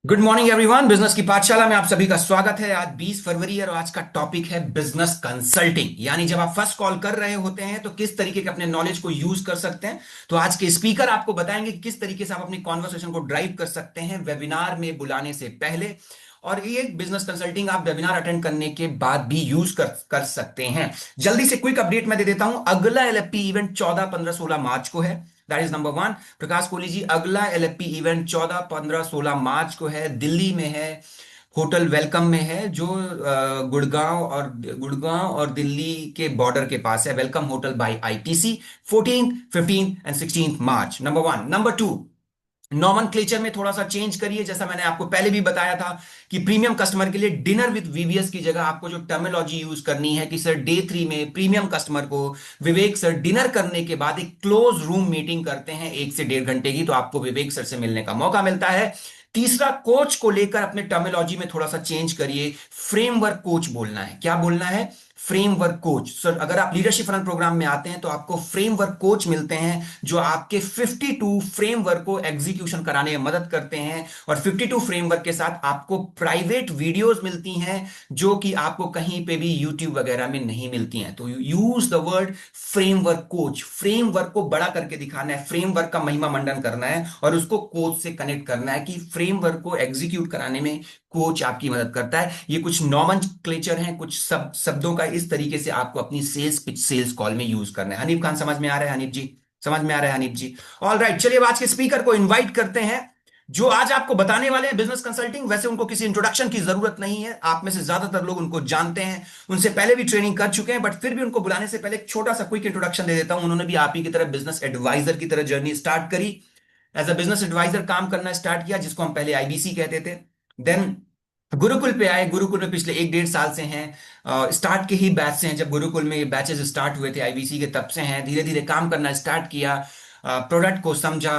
Good morning everyone. Business की पाठशाला में आप सभी का स्वागत है। आज 20 फरवरी है और आज का टॉपिक है बिजनेस कंसल्टिंग, यानी जब आप फर्स्ट कॉल कर रहे होते हैं तो किस तरीके के अपने नॉलेज को यूज कर सकते हैं। तो आज के स्पीकर आपको बताएंगे कि किस तरीके से आप अपनी कॉन्वर्सेशन को ड्राइव कर सकते हैं वेबिनार में बुलाने से पहले। और ये बिजनेस कंसल्टिंग आप वेबिनार अटेंड करने के बाद भी यूज कर सकते हैं। जल्दी से क्विक अपडेट मैं दे देता हूं। अगला एलएफपी इवेंट 14, 15, 16 मार्च को है। That is number one. Prakash Kohli ji, अगला एलएफपी इवेंट 14, 15, 16 मार्च को है, दिल्ली में है। होटल वेलकम में है, जो गुड़गांव और दिल्ली के बॉर्डर के पास है। Welcome hotel by ITC. 14, 15 and 16 March. Number one. Number two, nomenclature में थोड़ा सा चेंज करिए। जैसा मैंने आपको पहले भी बताया था कि प्रीमियम कस्टमर के लिए डिनर विद वीवीएस की जगह आपको जो टर्मिनोलॉजी यूज करनी है कि सर डे 3 में प्रीमियम कस्टमर को विवेक सर डिनर करने के बाद एक क्लोज रूम मीटिंग करते हैं 1 से 1.5 घंटे की, तो आपको विवेक सर से मिलने का मौका मिलता है। तीसरा, कोच को लेकर अपने टर्मिनोलॉजी में थोड़ा सा चेंज करिए। फ्रेमवर्क कोच बोलना है। क्या बोलना है? Framework coach. सर अगर आप लीडरशिप फनल प्रोग्राम में आते हैं तो आपको फ्रेमवर्क कोच मिलते हैं जो आपके 52 फ्रेमवर्क को एग्जीक्यूशन कराने में मदद करते हैं। और 52 फ्रेमवर्क के साथ आपको प्राइवेट वीडियोस मिलती हैं जो कि आपको कहीं पे भी यूट्यूब वगैरह में नहीं मिलती हैं। तो use the word framework coach. Framework को बड़ा करके दिखाना है, फ्रेमवर्क का महिमा मंडन करना है और उसको कोच से कनेक्ट करना है कि फ्रेमवर्क को एग्जीक्यूट कराने में कोच आपकी मदद करता है। ये कुछ नॉमेनक्लेचर हैं, कुछ शब्दों का इस तरीके से आपको अपनी सेल्स पिच, सेल्स कॉल में यूज करना है। हनीफ खान, समझ में आ रहा है हनीफ जी? समझ में आ रहा है हनीफ जी? ऑल राइट, चलिए आज के स्पीकर को इनवाइट करते हैं जो आज आपको बताने वाले हैं बिजनेस कंसल्टिंग। वैसे उनको किसी इंट्रोडक्शन की जरूरत नहीं है, आप में से ज्यादातर लोग उनको जानते हैं, उनसे पहले भी ट्रेनिंग कर चुके हैं, बट फिर भी उनको बुलाने से पहले एक छोटा सा क्विक इंट्रोडक्शन दे देता हूं। उन्होंने भी आप ही की तरह बिजनेस एडवाइजर की तरह जर्नी स्टार्ट करी। एज अ बिजनेस एडवाइजर काम करना स्टार्ट किया, जिसको हम पहले आईबीसी कहते थे। देन गुरुकुल पे आए। गुरुकुल में पिछले 1 डेढ़ साल से हैं। स्टार्ट के ही बैच से हैं, जब गुरुकुल में ये बैचेस स्टार्ट हुए थे आईबीसी के, तब से हैं। धीरे धीरे काम करना स्टार्ट किया, प्रोडक्ट को समझा,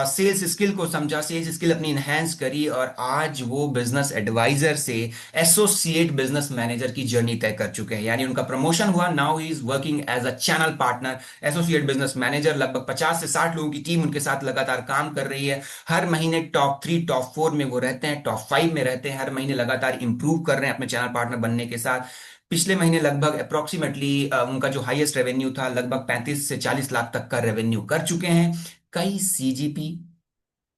सेल्स स्किल को समझा, सेल्स स्किल अपनी इनहेंस करी और आज वो बिजनेस एडवाइजर से एसोसिएट बिजनेस मैनेजर की जर्नी तय कर चुके हैं। यानी उनका प्रमोशन हुआ, now he is working as a channel partner, associate business manager. लगभग 50 से 60 लोगों की टीम उनके साथ लगातार काम कर रही है। हर महीने टॉप 3 टॉप 4 में वो रहते हैं, टॉप 5 में रहते हैं। हर महीने लगातार इंप्रूव कर रहे हैं अपने चैनल पार्टनर बनने के साथ। पिछले महीने लगभग अप्रोक्सीमेटली उनका जो हाईएस्ट रेवेन्यू था, लगभग 35 से 40 लाख तक का रेवेन्यू कर चुके हैं। कई सीजीपी,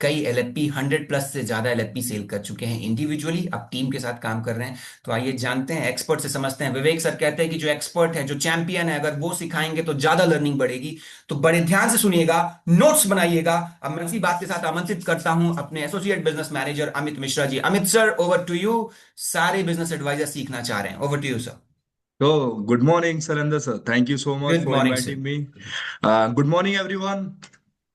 कई एलएफपी, 100+ से ज्यादा एलएफपी सेल कर चुके हैं इंडिविजुअली। अब टीम के साथ काम कर रहे हैं। तो आइए जानते हैं, एक्सपर्ट से समझते हैं। विवेक सर कहते हैं कि जो एक्सपर्ट है, जो चैंपियन है, अगर वो सिखाएंगे तो ज्यादा लर्निंग बढ़ेगी। तो बड़े ध्यान से सुनिएगा, नोट्स बनाइएगा। अब मैं इसी बात के साथ आमंत्रित करता हूं अपने associate business manager Amit Mishra ji. Amit sir, over to you. सारे बिजनेस एडवाइजर सीखना चाह रहे हैं, over to you sir. So, good morning, Sarandar sir. Thank you so much good for morning sir. inviting me. Good morning, everyone.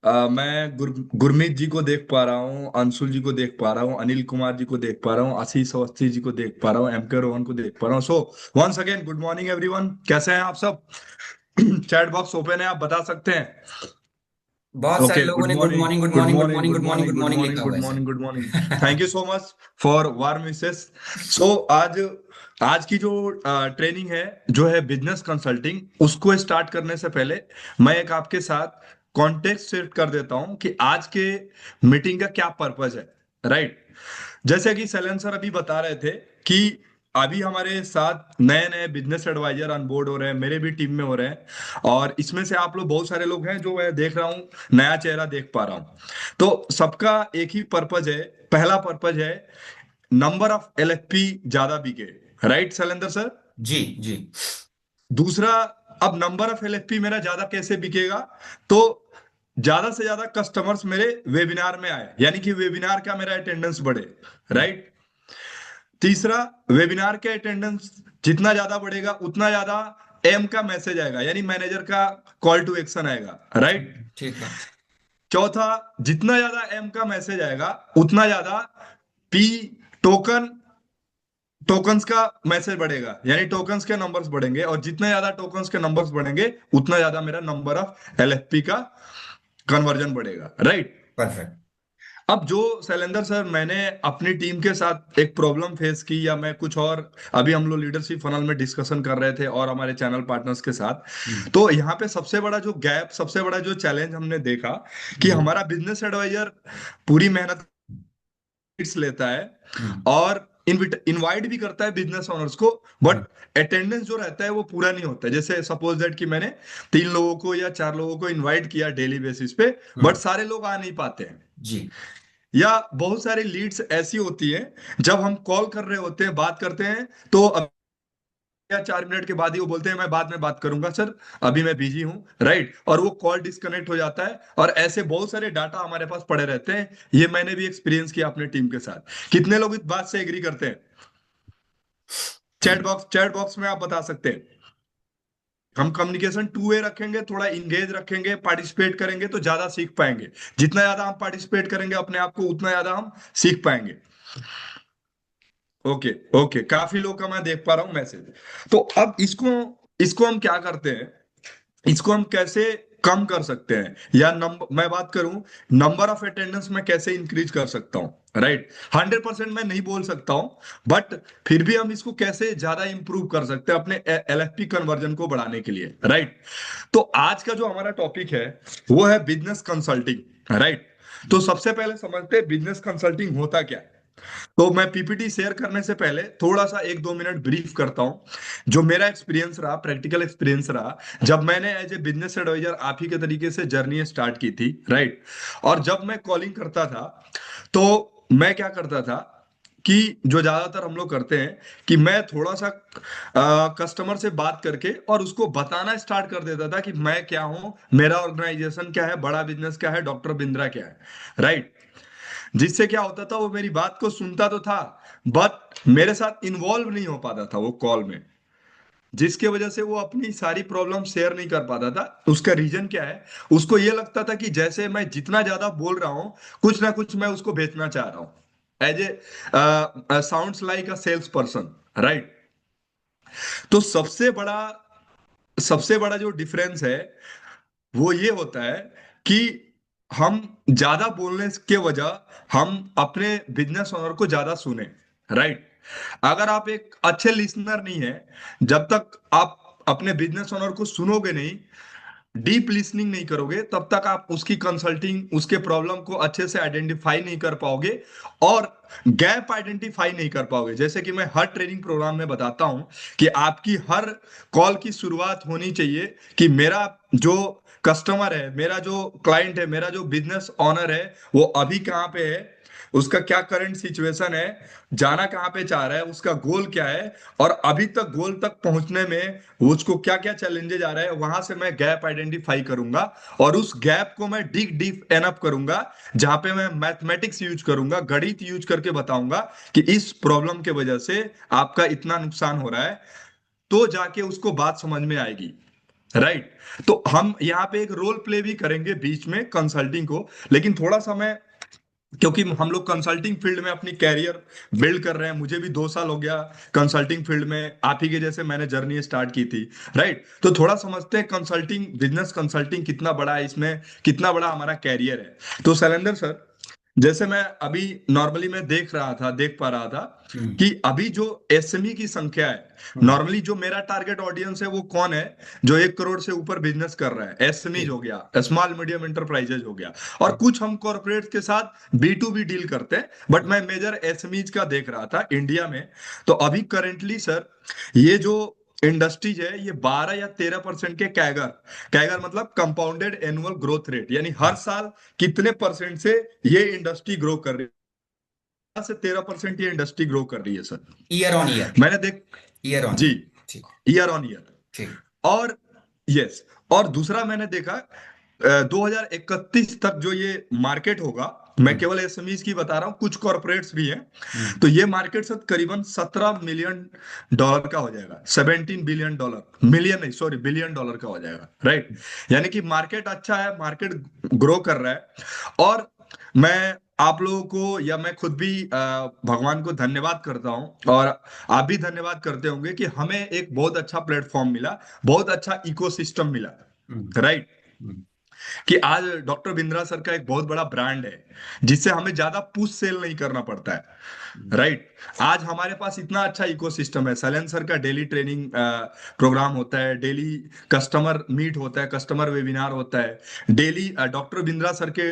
मैं गुरमीत जी को देख पा रहा हूँ, अंशुल जी को देख पा रहा हूँ, अनिल कुमार जी को देख पा रहा हूँ, आशीष अवस्थी जी को देख पा रहा हूँ, एम के रोहन को देख पा रहा हूँ। So once again good morning everyone, कैसे हैं आप सब? चैट बॉक्स ओपन है, आप बता सकते हैं। बहुत सारे ओके, लोगों गुड ने good morning, morning, good good morning, good morning, morning, good good morning, morning, good good morning morning, लिखा गुड हुआ है sir. Morning, good morning. Thank you so much for warm wishes. So आज आज की जो training है, जो है बिजनेस कंसल्टिंग, उसको स्टार्ट करने से पहले मैं एक आपके साथ कॉन्टेक्स्ट सेट कर देता हूं कि आज के मीटिंग का क्या पर्पज है। राइट। जैसे कि सैलन सर अभी बता रहे थे कि अभी हमारे साथ नए नए बिजनेस एडवाइजर ऑन बोर्ड हो रहे हैं, मेरे भी टीम में हो रहे हैं। और इसमें से आप लोग बहुत सारे लोग हैं जो मैं देख रहा हूँ, नया चेहरा देख पा रहा हूँ। तो सबका एक ही पर्पज है। पहला पर्पज है नंबर ऑफ एलएफपी ज्यादा बिके। Right Shailendra sir? जी जी। दूसरा, अब नंबर ऑफ एलएफपी मेरा ज्यादा कैसे बिकेगा? तो ज्यादा से ज्यादा कस्टमर्स मेरे वेबिनार में आए, यानी कि वेबिनार का मेरा अटेंडेंस बढ़े। राइट। तीसरा, वेबिनार के अटेंडेंस जितना ज्यादा बढ़ेगा उतना ज्यादा एम का मैसेज आएगा, यानी मैनेजर का कॉल टू एक्शन आएगा। ठीक। राइट। ठीक है। चौथा, जितना ज्यादा एम का मैसेज आएगा उतना ज्यादा पी टोकन टोकन्स का मैसेज बढ़ेगा, यानी टोकन्स के नंबर्स बढ़ेंगे। और जितने ज्यादा टोकन्स के नंबर्स बढ़ेंगे उतना ज्यादा मेरा नंबर ऑफ एलएफपी का कन्वर्जन बढ़ेगा। राइट। परफेक्ट। अब जो शैलेंद्र सर, मैंने अपनी टीम के साथ एक प्रॉब्लम फेस की, या मैं कुछ और, अभी हम लोग लीडरशिप फनल में डिस्कशन कर रहे थे और हमारे चैनल पार्टनर्स के साथ, तो यहाँ पे सबसे बड़ा जो गैप, सबसे बड़ा जो चैलेंज हमने देखा कि जी। हमारा बिजनेस एडवाइजर पूरी मेहनत लीड्स लेता है हम्म। और इनवाइट भी करता है बिजनेस ओनर्स को, बट हम्म। अटेंडेंस जो रहता है वो पूरा नहीं होता है। जैसे सपोज दैट कि मैंने 3 लोगों को या 4 लोगों को इनवाइट किया डेली बेसिस पे, बट हम्म। सारे लोग आ नहीं पाते हैं। जी। या बहुत सारी लीड्स ऐसी होती हैं, जब हम कॉल कर रहे होते हैं, बात करते हैं, तो या 4 मिनट के बाद ही वो बोलते हैं मैं बाद में बात करूंगा सर, अभी मैं बिजी हूँ, राइट, और वो कॉल डिस्कनेक्ट हो जाता है। और ऐसे बहुत सारे डाटा हमारे पास पड़े रहते हैं। ये मैंने भी एक्सपीरियंस किया अपने टीम के साथ। कितने लोग इस बात से एग्री करते हैं? चैट बॉक्स में आप बता सकते हैं। हम कम्युनिकेशन टू वे रखेंगे, थोड़ा इंगेज रखेंगे, पार्टिसिपेट करेंगे तो ज्यादा सीख पाएंगे। जितना ज्यादा हम पार्टिसिपेट करेंगे अपने आप को, उतना ज्यादा हम सीख पाएंगे। ओके, ओके, काफी लोग का मैं देख पा रहा हूँ मैसेज। तो अब इसको इसको हम क्या करते हैं, इसको हम कैसे कम कर सकते हैं, या नंबर मैं बात करूं, नंबर ऑफ अटेंडेंस में कैसे इंक्रीज कर सकता हूं, राइट। 100% मैं नहीं बोल सकता हूं, बट फिर भी हम इसको कैसे ज्यादा इंप्रूव कर सकते हैं अपने एलएफपी कन्वर्जन को बढ़ाने के लिए, राइट। तो आज का जो हमारा टॉपिक है वो है बिजनेस कंसल्टिंग, राइट। तो सबसे पहले समझते हैं बिजनेस कंसल्टिंग होता क्या है। तो मैं पीपीटी शेयर करने से पहले थोड़ा सा 1-2 मिनट ब्रीफ करता हूं, जो मेरा एक्सपीरियंस रहा, प्रैक्टिकल एक्सपीरियंस रहा, जब मैंने एज ए बिजनेस एडवाइजर आप ही के तरीके से जर्नी स्टार्ट की थी, राइट। और जब मैं कॉलिंग करता था, तो मैं क्या करता था कि जो ज्यादातर हम लोग करते हैं कि मैं थोड़ा सा कस्टमर से बात करके और उसको बताना स्टार्ट कर देता था कि मैं क्या हूं, मेरा ऑर्गेनाइजेशन क्या है, बड़ा बिजनेस क्या है, डॉक्टर बिंद्रा क्या है, राइट। जिससे क्या होता था, वो मेरी बात को सुनता तो था, बट मेरे साथ इन्वॉल्व नहीं हो पाता था वो कॉल में। जिसके वजह से वो अपनी सारी प्रॉब्लम शेयर नहीं कर पाता था। उसका रीजन क्या है, उसको ये लगता था कि जैसे मैं जितना ज्यादा बोल रहा हूं, कुछ ना कुछ मैं उसको बेचना चाह रहा हूं, as a sounds like a sales person, right. तो सबसे बड़ा जो डिफरेंस है वो ये होता है कि हम ज्यादा बोलने के वजह हम अपने बिजनेस ओनर को ज्यादा सुने, राइट। अगर आप एक अच्छे लिसनर नहीं है, जब तक आप अपने बिजनेस ओनर को सुनोगे नहीं, डीप लिसनिंग नहीं करोगे, तब तक आप उसकी कंसल्टिंग, उसके प्रॉब्लम को अच्छे से आइडेंटिफाई नहीं कर पाओगे और गैप आइडेंटिफाई नहीं कर पाओगे। जैसे कि मैं हर ट्रेनिंग प्रोग्राम में बताता हूं कि आपकी हर कॉल की शुरुआत होनी चाहिए कि मेरा जो कस्टमर है, मेरा जो क्लाइंट है, मेरा जो बिजनेस ओनर है, वो अभी कहाँ पे है, उसका क्या करंट सिचुएशन है, जाना कहाँ पे चाह रहा है, उसका गोल क्या है, और अभी तक गोल तक पहुंचने में उसको क्या क्या चैलेंजेस आ रहा है। वहां से मैं गैप आइडेंटिफाई करूंगा और उस गैप को मैं डिग डीप एनअप करूंगा, जहां पे मैं मैथमेटिक्स यूज करूंगा, गणित यूज करके बताऊंगा कि इस प्रॉब्लम के वजह से आपका इतना नुकसान हो रहा है, तो जाके उसको बात समझ में आएगी, राइट। तो हम यहाँ पे एक रोल प्ले भी करेंगे बीच में कंसल्टिंग को, लेकिन थोड़ा सा मैं, क्योंकि हम लोग कंसल्टिंग फील्ड में अपनी कैरियर बिल्ड कर रहे हैं, मुझे भी 2 साल हो गया कंसल्टिंग फील्ड में, आप ही के जैसे मैंने जर्नी स्टार्ट की थी, राइट। तो थोड़ा समझते हैं कंसल्टिंग, बिजनेस कंसल्टिंग कितना बड़ा है, इसमें कितना बड़ा हमारा कैरियर है। तो शैलेंद्र सर, जैसे मैं अभी नॉर्मली मैं देख पा रहा था हम्म। कि अभी जो एसएमई की संख्या है, हम्म। नॉर्मली जो मेरा टारगेट ऑडियंस है वो कौन है, जो 1 करोड़ से ऊपर बिजनेस कर रहा है, एसएमईज जी। हो गया, स्मॉल मीडियम इंटरप्राइजेज हो गया, और कुछ हम कॉर्पोरेट्स के साथ बी टू बी डील करते हैं, बट मैं मेजर एसएमईज का देख रहा था इंडिया में। तो अभी करेंटली सर, ये जो इंडस्ट्रीज है, ये 12 या 13% के कैगर, कैगर मतलब कंपाउंडेड एनुअल ग्रोथ रेट, यानी हर साल कितने परसेंट से ये इंडस्ट्री ग्रो कर रही है, से 13% ये इंडस्ट्री ग्रो कर रही है सर। Year on year. मैंने देख ईयर ऑन जी, ईयर। ठीक। Year on year. ठीक। और यस, और दूसरा मैंने देखा 2031 तक जो ये मार्केट होगा, मैं हम्म। केवल एसएमईज की बता रहा हूँ, कुछ कॉर्पोरेट्स भी हैं, हम्म। तो ये मार्केट सब करीबन $17 मिलियन का हो जाएगा, $17 बिलियन, मिलियन नहीं सॉरी, $1 बिलियन का हो जाएगा, राइट। यानी कि मार्केट अच्छा है, मार्केट ग्रो कर रहा है। और मैं आप लोगों को या मैं खुद भी भगवान को धन्यवाद करता हूं, और आप भी धन्यवाद करते होंगे कि हमें एक बहुत अच्छा प्लेटफॉर्म मिला, बहुत अच्छा इकोसिस्टम मिला, हम्म। राइट। हम्म। कि आज डॉक्टर बिंद्रा सर का एक बहुत बड़ा ब्रांड है, जिससे हमें ज्यादा पुश सेल नहीं करना पड़ता है, हम्म। राइट। आज हमारे पास इतना अच्छा इकोसिस्टम है, सैलेन सर का डेली ट्रेनिंग प्रोग्राम होता है, डेली कस्टमर मीट होता है, कस्टमर वेबिनार होता है, डेली डॉक्टर बिंद्रा सर के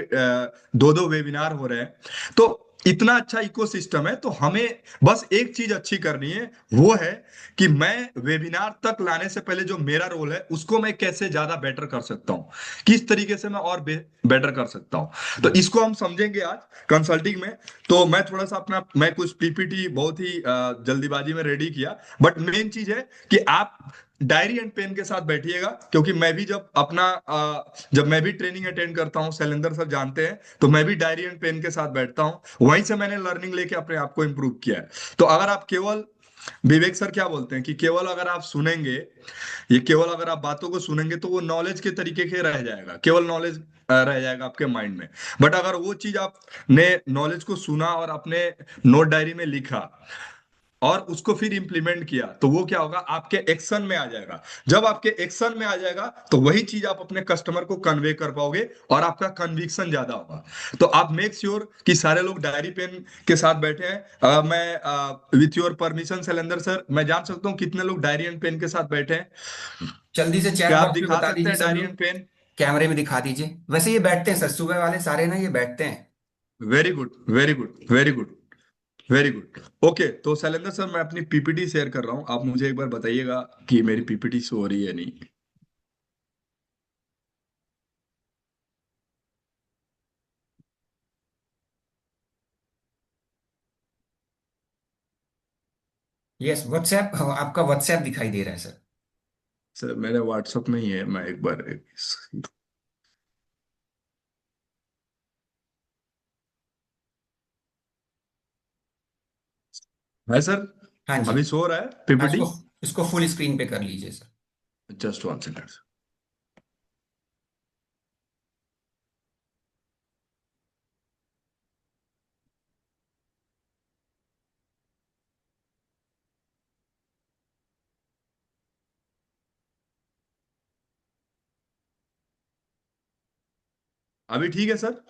2-2 वेबिनार हो रहे हैं। तो इतना अच्छा इकोसिस्टम है, तो हमें बस एक चीज अच्छी करनी है, वो है कि मैं वेबिनार तक लाने से पहले जो मेरा रोल है उसको मैं कैसे ज्यादा बेटर कर सकता हूँ, किस तरीके से मैं और बेटर कर सकता हूँ, तो इसको हम समझेंगे आज कंसल्टिंग में। तो मैं थोड़ा सा अपना, मैं कुछ पीपीटी बहुत ही जल्दीबाजी में रेडी किया, बट मेन चीज है कि आप डायरी एंड पेन के साथ बैठिएगा, क्योंकि मैं भी जब अपना जब मैं भी ट्रेनिंग अटेंड करता हूँ, शैलेंद्र सर जानते हैं, तो मैं भी डायरी एंड पेन के साथ बैठता हूँ, वहीं से मैंने लर्निंग लेके अपने आप को इम्प्रूव किया है। तो अगर आप केवल, विवेक सर क्या बोलते हैं कि केवल अगर आप सुनेंगे, ये केवल अगर आप बातों को सुनेंगे तो वो नॉलेज के तरीके के रह जाएगा, केवल नॉलेज रह जाएगा आपके माइंड में। बट अगर वो चीज आपने नॉलेज को सुना और अपने नोट डायरी में लिखा और उसको फिर इंप्लीमेंट किया, तो वो क्या होगा, आपके एक्शन में आ जाएगा। जब आपके एक्शन में आ जाएगा तो वही चीज आप अपने कस्टमर को कन्वे कर पाओगे और आपका कन्विक्शन ज्यादा होगा। तो आप मेक श्योर कि सारे लोग डायरी पेन के साथ बैठे हैं। मैं with your permission Shailendra sir, मैं जान सकता हूँ कितने लोग डायरी एंड पेन के साथ बैठे हैं? जल्दी से चैट क्या आप बॉक्स में दिखा बता सकते दीजिए हैं सब डायरी लोग। And pen? कैमरे में दिखा दीजिए। वैसे ये बैठते हैं सर, सुबह वाले सारे ना ये बैठते हैं। Very good, very good, very good, very good. Okay, तो शैलेंद्र सर मैं अपनी पीपीटी शेयर कर रहा हूँ, आप मुझे एक बार बताइएगा कि मेरी पीपीटी शो हो रही है नहीं। यस, व्हाट्सएप, आपका व्हाट्सएप दिखाई दे रहा है सर। सर मेरे व्हाट्सएप में ही है, मैं एक बार है सर, हाँ जी। अभी शो रहा है हाँ, पीपीटी? इसको इसको फुल स्क्रीन पे कर लीजिए सर। Just one second. अभी ठीक है सर?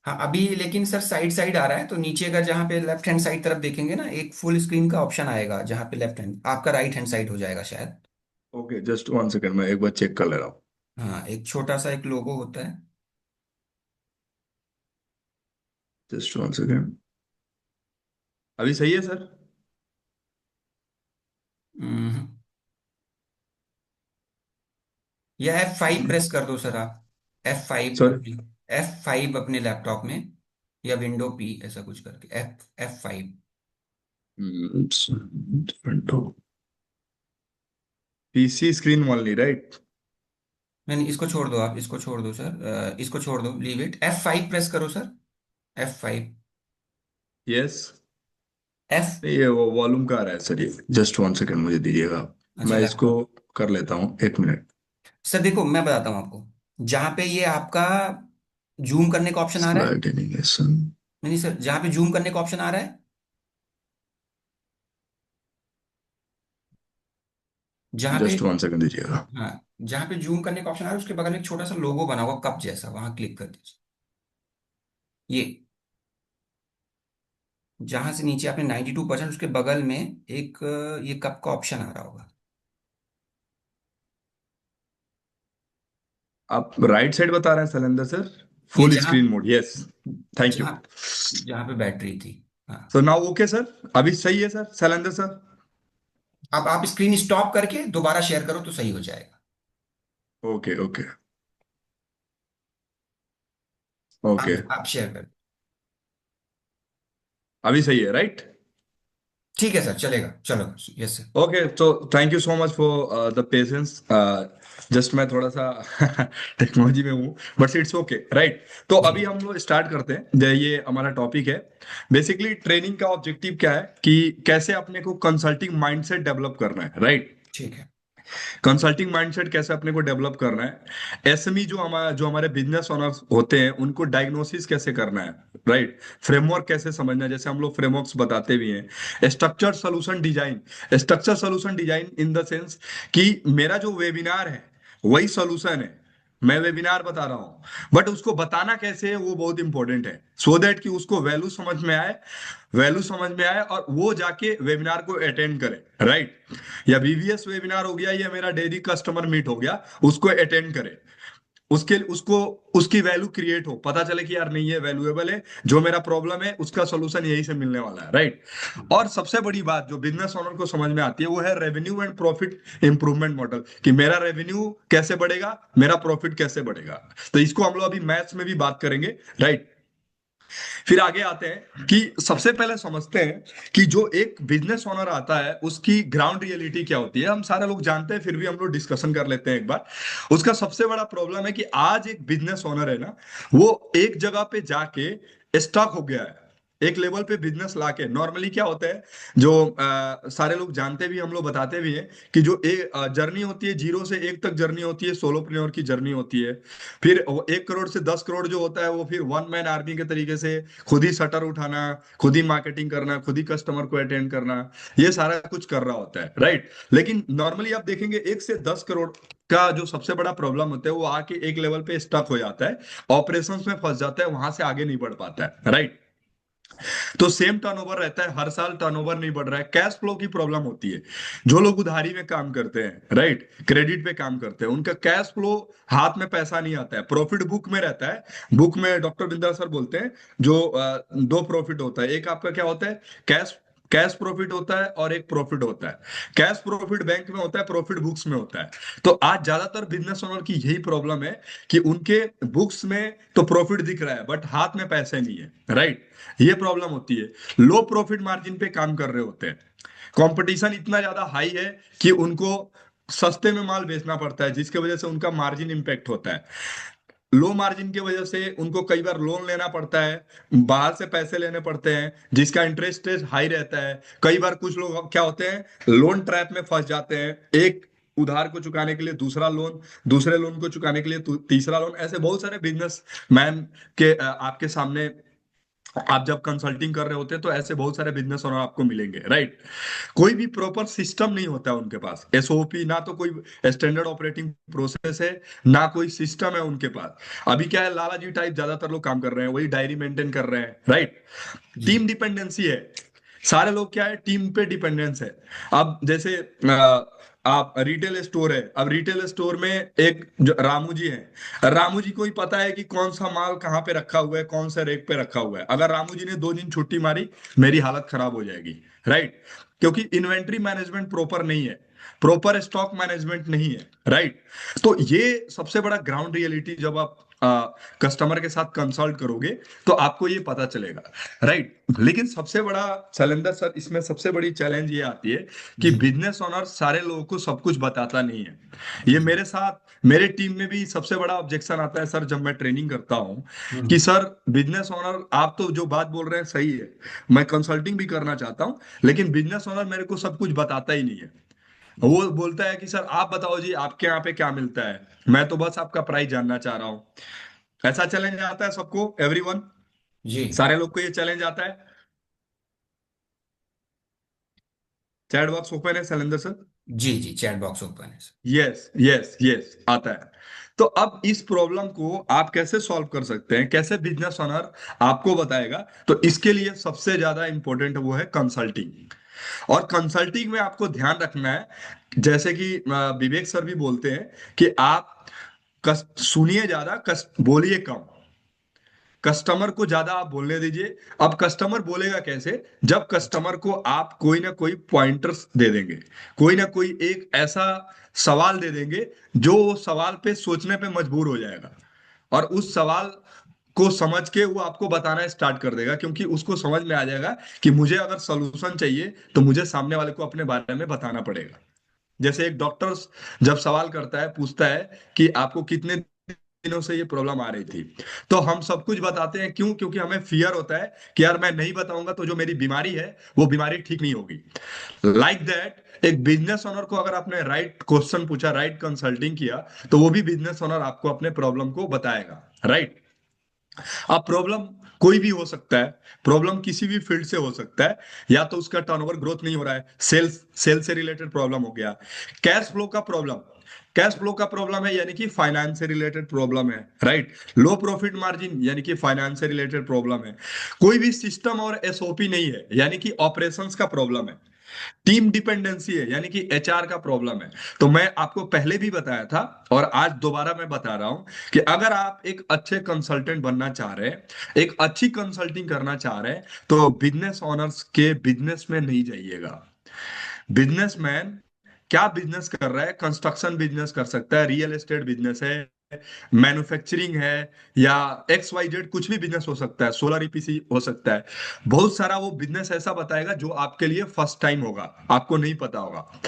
हाँ अभी, लेकिन सर साइड साइड आ रहा है, तो नीचे अगर जहाँ पे लेफ्ट हैंड साइड तरफ देखेंगे ना, एक फुल स्क्रीन का ऑप्शन आएगा, जहाँ पे लेफ्ट हैंड आपका राइट हैंड साइड हो जाएगा शायद। ओके, जस्ट वन सेकंड, मैं एक बार चेक कर ले रहा हूँ। हाँ, एक छोटा सा एक लोगो होता है। जस्ट वन सेकंड, अभी सही है सर? हम्म, या F5 प्रेस कर दो सर आप। F5 sorry. अपनी, F5 अपने लैपटॉप में, या विंडो पी ऐसा कुछ करके, F5। PC screen only right? नहीं नहीं, इसको छोड़ दो, आप इसको छोड़ दो सर, इसको छोड़ दो, लीव इट। F5 प्रेस करो सर। F5। यस। F। ये वो वॉल्यूम का आ रहा है सर, ये जस्ट वन सेकंड मुझे दीजिएगा, अच्छा, मैं इसको लैपटॉप। कर लेता हूँ, एक मिनट। सर देखो, मैं बताता हूँ आपको, जहाँ पे ये आपका जूम करने का ऑप्शन आ रहा है। Slide animation. नहीं नहीं सर, जहाँ पे जूम करने का ऑप्शन आ रहा है, जहाँ पे, जस्ट वन सेकंड दीजिएगा। हाँ, जहाँ पे जूम करने का ऑप्शन आ रहा है उसके बगल में एक छोटा सा लोगो बना हुआ कप जैसा, वहां क्लिक कर दीजिए। ये जहां से नीचे आपने 92%, उसके बगल में एक ये कप का ऑप्शन आ रहा होगा। आप राइट साइड बता रहे हैं शैलेंद्र सर? ये फुल जहां, screen mode, yes. Thank you. जहां जहां पे बैटरी थी। हाँ। सो नाउ ओके सर, अभी सही है सर शैलेंद्र सर? अब आप स्क्रीन स्टॉप करके दोबारा शेयर करो तो सही हो जाएगा। ओके ओके आप ओके, आप शेयर कर। अभी सही है राइट? ठीक है सर, चलेगा, चलो। Yes sir. ओके, तो thank you so much for the patience. Just मैं थोड़ा सा टेक्नोलॉजी में हूँ, बट इट्स ओके राइट। तो जी। अभी हम लोग स्टार्ट करते हैं, ये हमारा टॉपिक है। बेसिकली ट्रेनिंग का ऑब्जेक्टिव क्या है कि कैसे अपने को कंसल्टिंग माइंडसेट डेवलप करना है, राइट? ठीक है। कंसल्टिंग माइंडसेट कैसे अपने को डेवलप करना है, एसएमई जो हमारे बिजनेस ओनर्स होते हैं उनको डायग्नोसिस कैसे करना है, राइट? फ्रेमवर्क कैसे समझना है, जैसे हम लोग फ्रेमवर्क्स बताते भी हैं। Structure solution design in the sense कि मेरा जो वेबिनार है वही सोल्यूशन है, मैं वेबिनार बता रहा हूं, बट उसको बताना कैसे है वो बहुत इंपॉर्टेंट है, सो दैट कि उसको वैल्यू समझ में आए और वो जाके वेबिनार को अटेंड करे, राइट? या वीवीएस वेबिनार हो गया या मेरा डेली कस्टमर मीट हो गया, उसको अटेंड करे। उसके उसको उसकी वैल्यू क्रिएट हो, पता चले कि यार नहीं ये वैल्यूएबल है, जो मेरा प्रॉब्लम है उसका सोल्यूशन यही से मिलने वाला है, राइट। और सबसे बड़ी बात जो बिजनेस ओनर को समझ में आती है वो है revenue and profit improvement model, कि मेरा रेवेन्यू कैसे बढ़ेगा, मेरा प्रॉफिट कैसे बढ़ेगा। तो इसको हम लोग अभी मैथ्स में भी बात करेंगे, राइट। फिर आगे आते हैं कि सबसे पहले समझते हैं कि जो एक बिजनेस ओनर आता है उसकी ग्राउंड रियलिटी क्या होती है। हम सारे लोग जानते हैं, फिर भी हम लोग डिस्कशन कर लेते हैं एक बार। उसका सबसे बड़ा प्रॉब्लम है कि आज एक बिजनेस ओनर है ना, वो एक जगह पे जाके स्टक हो गया है। एक लेवल पे बिजनेस लाके नॉर्मली क्या होता है, जो सारे लोग जानते भी, हम लोग बताते भी हैं कि जो एक जर्नी होती है, 0 से 1 तक जर्नी होती है, सोलोप्रेन्योर की जर्नी होती है। फिर 1 करोड़ से 10 करोड़ जो होता है वो फिर वन मैन आर्मी के तरीके से खुद ही शटर उठाना, खुद ही मार्केटिंग करना, खुद ही कस्टमर को अटेंड करना, ये सारा कुछ कर रहा होता है, राइट। लेकिन नॉर्मली आप देखेंगे 1 से 10 करोड़ का जो सबसे बड़ा प्रॉब्लम होता है वो आके एक लेवल पे स्टक हो जाता है, ऑपरेशंस में फंस जाता है, वहां से आगे नहीं बढ़ पाता है, राइट। तो सेम टर्नओवर रहता है, हर साल टर्नओवर नहीं बढ़ रहा है, कैश फ्लो की प्रॉब्लम होती है। जो लोग उधारी में काम करते हैं, राइट, क्रेडिट पे काम करते हैं, उनका कैश फ्लो, हाथ में पैसा नहीं आता है, प्रॉफिट बुक में रहता है। बुक में डॉक्टर बिंदर सर बोलते हैं जो दो प्रॉफिट होता है, एक आपका क्या होता है, कैश कैश प्रॉफिट होता है और एक प्रॉफिट होता है। कैश प्रॉफिट बैंक में होता है, प्रॉफिट बुक्स में होता है। तो आज ज्यादातर बिजनेस ओनर की यही प्रॉब्लम है कि उनके बुक्स में तो प्रॉफिट दिख रहा है बट हाथ में पैसे नहीं है, राइट। ये प्रॉब्लम होती है। लो प्रॉफिट मार्जिन पे काम कर रहे होते हैं, कंपटीशन इतना ज्यादा हाई है कि उनको सस्ते में माल बेचना पड़ता है, जिसकी वजह से उनका मार्जिन इंपैक्ट होता है। लो मार्जिन की वजह से उनको कई बार लोन लेना पड़ता है, बाहर से पैसे लेने पड़ते हैं, जिसका इंटरेस्ट रेट हाई रहता है। कई बार कुछ लोग क्या होते हैं, लोन ट्रैप में फंस जाते हैं, एक उधार को चुकाने के लिए दूसरा लोन, दूसरे लोन को चुकाने के लिए तीसरा लोन, ऐसे बहुत सारे बिजनेस मैन के आपके सामने आप जब कंसल्टिंग कर रहे होते हैं तो ऐसे बहुत सारे बिजनेस ओनर आपको मिलेंगे, राइट। कोई भी प्रॉपर सिस्टम नहीं होता है उनके पास, एसओपी ना, तो कोई स्टैंडर्ड ऑपरेटिंग प्रोसेस है, ना कोई सिस्टम है उनके पास। अभी क्या है, लाला जी टाइप ज्यादातर लोग काम कर रहे हैं, वही डायरी मेंटेन कर रहे हैं, राइट। जी टीम डिपेंडेंसी है, सारे लोग क्या है, टीम पे डिपेंडेंस है। अब जैसे आप रिटेल स्टोर है, अब रिटेल स्टोर में एक जो रामू जी है, रामू जी को ही पता है कि कौन सा माल कहाँ पे रखा हुआ है, कौन सा रेक पे रखा हुआ है। अगर रामू जी ने 2 दिन छुट्टी मारी, मेरी हालत खराब हो जाएगी, राइट। क्योंकि इन्वेंट्री मैनेजमेंट प्रॉपर नहीं है, प्रॉपर स्टॉक मैनेजमेंट नहीं है, राइट। तो ये सबसे बड़ा ग्राउंड रियलिटी, जब आप कस्टमर के साथ कंसल्ट करोगे तो आपको ये पता चलेगा, राइट। लेकिन सबसे बड़ा चैलेंजर सर, इसमें सबसे बड़ी चैलेंज ये आती है कि जी बिजनेस ओनर सारे लोगों को सब कुछ बताता नहीं है। ये जी मेरे साथ, मेरे टीम में भी सबसे बड़ा ऑब्जेक्शन आता है सर, जब मैं ट्रेनिंग करता हूँ कि हम्म, सर बिजनेस ओनर आप तो जो बात बोल रहे हैं सही है, मैं कंसल्टिंग भी करना चाहता हूँ, लेकिन बिजनेस ओनर मेरे को सब कुछ बताता ही नहीं है। वो बोलता है कि सर आप बताओ जी, आपके यहाँ पे क्या मिलता है, मैं तो बस आपका प्राइस जानना चाह रहा हूँ। ऐसा चैलेंज आता है सबको, एवरीवन, जी सारे लोग को ये चैलेंज आता है। चैट बॉक्स ओपन है शैलेंद्र सर? जी जी चैट बॉक्स ओपन है। यस यस यस, आता है। तो अब इस प्रॉब्लम को आप कैसे सॉल्व कर सकते हैं, कैसे बिजनेस ओनर आपको बताएगा, तो इसके लिए सबसे ज्यादा इंपॉर्टेंट वो है कंसल्टिंग। और कंसल्टिंग में आपको ध्यान रखना है, जैसे कि विवेक सर भी बोलते हैं कि आप सुनिए ज्यादा, बोलिए कम। कस्टमर को ज्यादा आप बोलने दीजिए। अब कस्टमर बोलेगा कैसे, जब कस्टमर को आप कोई ना कोई पॉइंटर्स दे देंगे, कोई ना कोई एक ऐसा सवाल दे देंगे जो वो सवाल पे सोचने पे मजबूर हो जाएगा, और उस सवाल को समझ के वो आपको बताना स्टार्ट कर देगा, क्योंकि उसको समझ में आ जाएगा कि मुझे अगर सोल्यूशन चाहिए तो मुझे सामने वाले को अपने बारे में बताना पड़ेगा। जैसे एक डॉक्टर जब सवाल करता है, पूछता है कि आपको कितने दिनों से ये प्रॉब्लम आ रही थी, तो हम सब कुछ बताते हैं, क्यों? क्योंकि हमें फियर होता है कि यार मैं नहीं बताऊंगा तो जो मेरी बीमारी है वो बीमारी ठीक नहीं होगी। लाइक दैट, एक बिजनेस ओनर को अगर आपने राइट क्वेश्चन पूछा, राइट कंसल्टिंग किया, तो वो भी बिजनेस ओनर आपको अपने प्रॉब्लम को बताएगा, राइट। अब प्रॉब्लम कोई भी हो सकता है, प्रॉब्लम किसी भी फील्ड से हो सकता है। या तो उसका टर्नओवर ग्रोथ नहीं हो रहा है, सेल्स सेल से रिलेटेड प्रॉब्लम हो गया, कैश फ्लो का प्रॉब्लम, कैश फ्लो का प्रॉब्लम है यानी कि फाइनेंस से रिलेटेड प्रॉब्लम है, राइट। लो प्रॉफिट मार्जिन यानी कि फाइनेंस से रिलेटेड प्रॉब्लम है। कोई भी सिस्टम और एसओपी नहीं है यानी कि ऑपरेशंस का प्रॉब्लम है। टीम डिपेंडेंसी है, यानी कि एचआर का प्रॉब्लम है। तो मैं आपको पहले भी बताया था और आज दोबारा मैं बता रहा हूं कि अगर आप एक अच्छे कंसल्टेंट बनना चाह रहे हैं, एक अच्छी कंसल्टिंग करना चाह रहे हैं, तो बिजनेस ओनर्स के बिजनेस में नहीं जाइएगा। बिजनेसमैन क्या बिजनेस कर रहा है? कंस्ट्रक्शन बिजनेस कर सकता है, रियल एस्टेट बिजनेस है, मैन्युफैक्चरिंग है, या एक्स वाई जेड कुछ भी बिजनेस हो सकता है, सोलर ईपीसी हो सकता है। बहुत सारा वो बिजनेस ऐसा बताएगा जो आपके लिए फर्स्ट टाइम होगा, आपको नहीं पता होगा।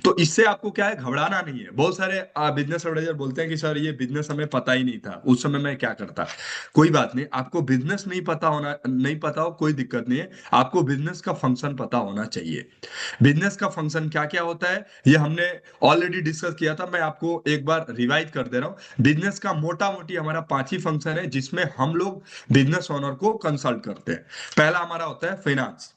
तो इससे आपको क्या है, घबराना नहीं है। बहुत सारे बिजनेस एडवाइजर बोलते हैं कि सर ये बिजनेस हमें पता ही नहीं था, उस समय मैं क्या करता। कोई बात नहीं, आपको बिजनेस नहीं पता होना, नहीं पता हो कोई दिक्कत नहीं है, आपको बिजनेस का फंक्शन पता होना चाहिए। बिजनेस का फंक्शन क्या क्या होता है ये हमने ऑलरेडी डिस्कस किया था, मैं आपको एक बार रिवाइज कर दे रहा हूँ। बिजनेस का मोटा मोटी हमारा 5 ही फंक्शन है जिसमें हम लोग बिजनेस ओनर को कंसल्ट करते हैं। पहला हमारा होता है फाइनेंस।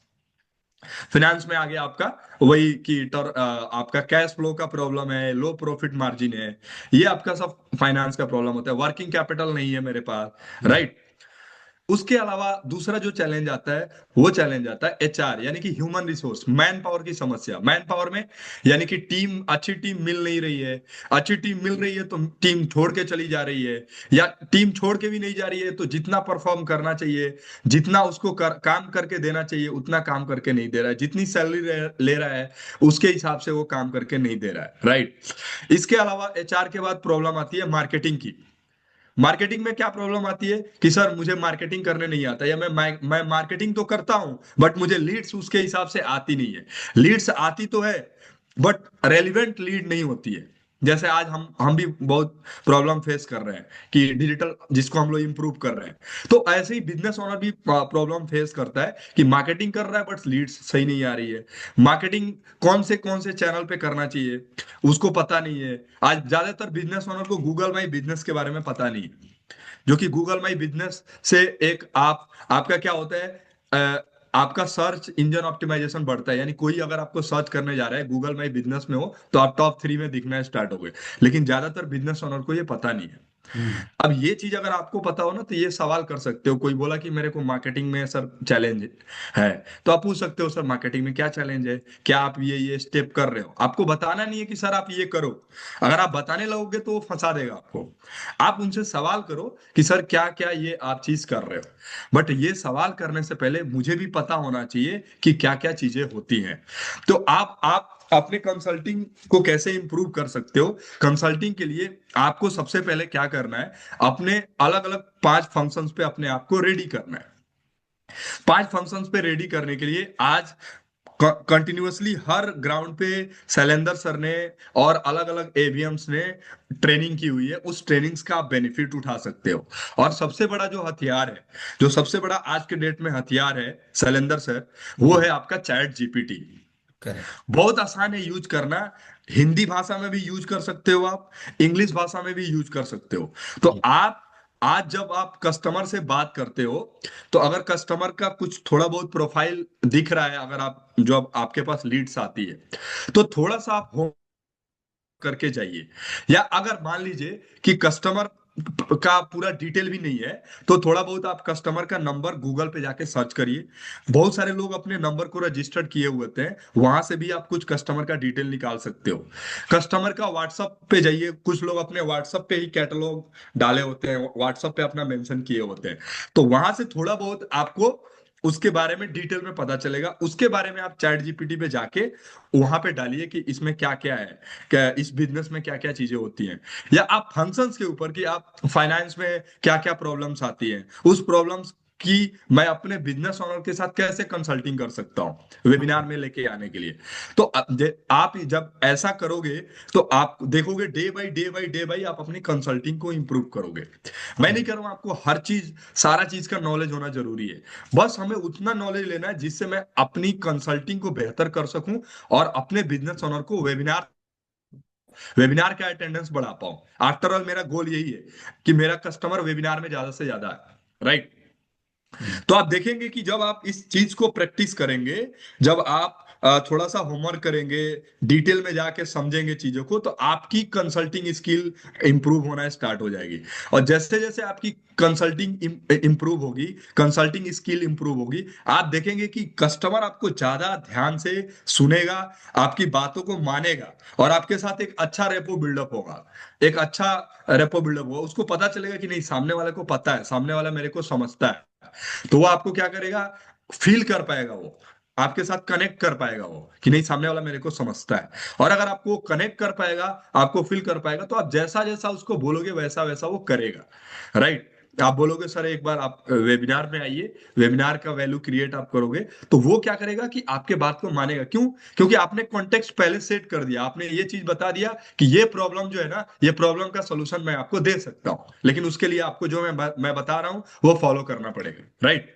फाइनेंस में आ गया आपका वही कि आपका कैश फ्लो का प्रॉब्लम है, लो प्रॉफिट मार्जिन है, ये आपका सब फाइनेंस का प्रॉब्लम होता है। वर्किंग कैपिटल नहीं है मेरे पास, राइट। उसके अलावा दूसरा जो चैलेंज आता है वो चैलेंज आता है एचआर, यानी कि ह्यूमन रिसोर्स, मैन पावर की समस्या। मैन पावर में यानी कि टीम, अच्छी टीम मिल नहीं रही है। अच्छी टीम मिल रही है तो टीम छोड़ के चली जा रही है, या टीम छोड़ के भी नहीं जा रही है तो जितना परफॉर्म करना चाहिए, जितना उसको काम करके देना चाहिए उतना काम करके नहीं दे रहा है, जितनी सैलरी ले रहा है उसके हिसाब से वो काम करके नहीं दे रहा है, राइट। इसके अलावा एचआर के बाद प्रॉब्लम आती है मार्केटिंग की। मार्केटिंग में क्या प्रॉब्लम आती है कि सर मुझे मार्केटिंग करने नहीं आता, या मैं मार्केटिंग तो करता हूं बट मुझे लीड्स उसके हिसाब से आती नहीं है। लीड्स आती तो है बट रेलिवेंट लीड नहीं होती है। जैसे आज हम भी बहुत प्रॉब्लम फेस कर रहे हैं कि डिजिटल जिसको हम लोग इंप्रूव कर रहे हैं। तो ऐसे ही बिजनेस ओनर भी प्रॉब्लम फेस करता है कि मार्केटिंग कर रहा है बट लीड्स सही नहीं आ रही है। मार्केटिंग कौन से चैनल पे करना चाहिए उसको पता नहीं है। आज ज्यादातर बिजनेस ओनर को गूगल माई बिजनेस के बारे में पता नहीं है, जो कि गूगल माई बिजनेस से एक आपका क्या होता है, आपका सर्च इंजन ऑप्टिमाइजेशन बढ़ता है। यानी कोई अगर आपको सर्च करने जा रहा है गूगल माई बिजनेस में हो तो आप टॉप 3 में दिखना स्टार्ट हो गए। लेकिन ज्यादातर बिजनेस ओनर को ये पता नहीं है। हम्म। अब ये चीज अगर आपको पता हो ना तो ये सवाल कर सकते हो। कोई बोला कि मेरे को मार्केटिंग में सर चैलेंज है, तो आप पूछ सकते हो सर मार्केटिंग में क्या चैलेंज है, क्या आप ये स्टेप कर रहे हो। आपको बताना नहीं है कि सर आप ये करो। अगर आप बताने लगोगे तो वो फंसा देगा आपको। आप उनसे सवाल करो कि सर क्या क्या ये आप चीज कर रहे हो। बट ये सवाल करने से पहले मुझे भी पता होना चाहिए कि क्या क्या चीजें होती हैं। तो आप अपने कंसल्टिंग को कैसे इंप्रूव कर सकते हो? कंसल्टिंग के लिए आपको सबसे पहले क्या करना है, अपने अलग अलग 5 फंक्शंस पे अपने आप को रेडी करना है। 5 फंक्शंस पे रेडी करने के लिए आज कंटिन्यूअसली हर ग्राउंड पे शैलेंद्र सर ने और अलग अलग एवीएम्स ने ट्रेनिंग की हुई है। उस ट्रेनिंग्स का आप बेनिफिट उठा सकते हो। और सबसे बड़ा जो हथियार है, जो सबसे बड़ा आज के डेट में हथियार है शैलेंद्र सर, वो जी। है आपका चैट जीपीटी। करेक्ट। बहुत आसान है यूज करना। हिंदी भाषा में भी यूज कर सकते हो आप, इंग्लिश भाषा में भी यूज कर सकते हो। तो जी। आप आज जब आप कस्टमर से बात करते हो तो अगर कस्टमर का कुछ थोड़ा बहुत प्रोफाइल दिख रहा है, अगर आप जो अब आपके पास लीड्स आती है तो थोड़ा सा आप होम करके जाइए। या अगर मान लीजिए कि कस्टमर का पूरा डिटेल भी नहीं है तो थोड़ा बहुत आप कस्टमर का नंबर गूगल पे जाके सर्च करिए। बहुत सारे लोग अपने नंबर को रजिस्टर्ड किए हुए थे, वहां से भी आप कुछ कस्टमर का डिटेल निकाल सकते हो। कस्टमर का व्हाट्सएप पे जाइए, कुछ लोग अपने व्हाट्सएप पे ही कैटलॉग डाले होते हैं, व्हाट्सएप पे अपना मेंशन किए होते हैं। तो वहां से थोड़ा बहुत आपको उसके बारे में डिटेल में पता चलेगा। उसके बारे में आप चैट जीपीटी पे जाके वहां पे डालिए कि इसमें क्या क्या है, क्या इस बिजनेस में क्या क्या चीजें होती हैं। या आप फंक्शंस के ऊपर कि आप फाइनेंस में क्या क्या प्रॉब्लम्स आती हैं, उस प्रॉब्लम्स की मैं अपने बिजनेस ओनर के साथ कैसे कंसल्टिंग कर सकता हूँ वेबिनार में लेके आने के लिए। तो आप जब ऐसा करोगे तो आप देखोगे डे बाई आप अपनी कंसल्टिंग को इंप्रूव करोगे। मैं नहीं कह रहा हूँ आपको हर चीज, सारा चीज का नॉलेज होना जरूरी है। बस हमें उतना नॉलेज लेना है जिससे मैं अपनी कंसल्टिंग को बेहतर कर सकूं और अपने बिजनेस ओनर को वेबिनार वेबिनार का अटेंडेंस बढ़ा पाऊं। आफ्टर ऑल मेरा गोल यही है कि मेरा कस्टमर वेबिनार में ज्यादा से ज्यादा है, राइट। हम्म। तो आप देखेंगे कि जब आप इस चीज को प्रैक्टिस करेंगे, जब आप थोड़ा सा होमवर्क करेंगे, डिटेल में जाके समझेंगे चीजों को, तो आपकी कंसल्टिंग स्किल इंप्रूव होना स्टार्ट हो जाएगी। और जैसे जैसे आपकी कंसल्टिंग इंप्रूव होगी, कंसल्टिंग स्किल इंप्रूव होगी, आप देखेंगे कि कस्टमर आपको ज्यादा ध्यान से सुनेगा, आपकी बातों को मानेगा, और आपके साथ एक अच्छा रेपो बिल्डअप होगा। एक अच्छा रेपो बिल्डअप होगा, उसको पता चलेगा कि नहीं, सामने वाले को पता है, सामने वाला मेरे को समझता है। तो वो आपको क्या करेगा, फील कर पाएगा, वो आपके साथ कनेक्ट कर पाएगा, वो कि नहीं, सामने वाला मेरे को समझता है। और अगर आपको कनेक्ट कर पाएगा, आपको फील कर पाएगा, तो आप जैसा जैसा उसको बोलोगे वैसा वैसा वो करेगा। राइट। आप बोलोगे सर एक बार आप वेबिनार में आइए, वेबिनार का वैल्यू क्रिएट आप करोगे, तो वो क्या करेगा कि आपके बात को मानेगा। क्यों? क्योंकि आपने कॉन्टेक्स्ट पहले सेट कर दिया, आपने ये चीज बता दिया कि ये प्रॉब्लम जो है ना, ये प्रॉब्लम का सोल्यूशन मैं आपको दे सकता हूं, लेकिन उसके लिए आपको जो मैं बता रहा हूं वो फॉलो करना पड़ेगा। राइट।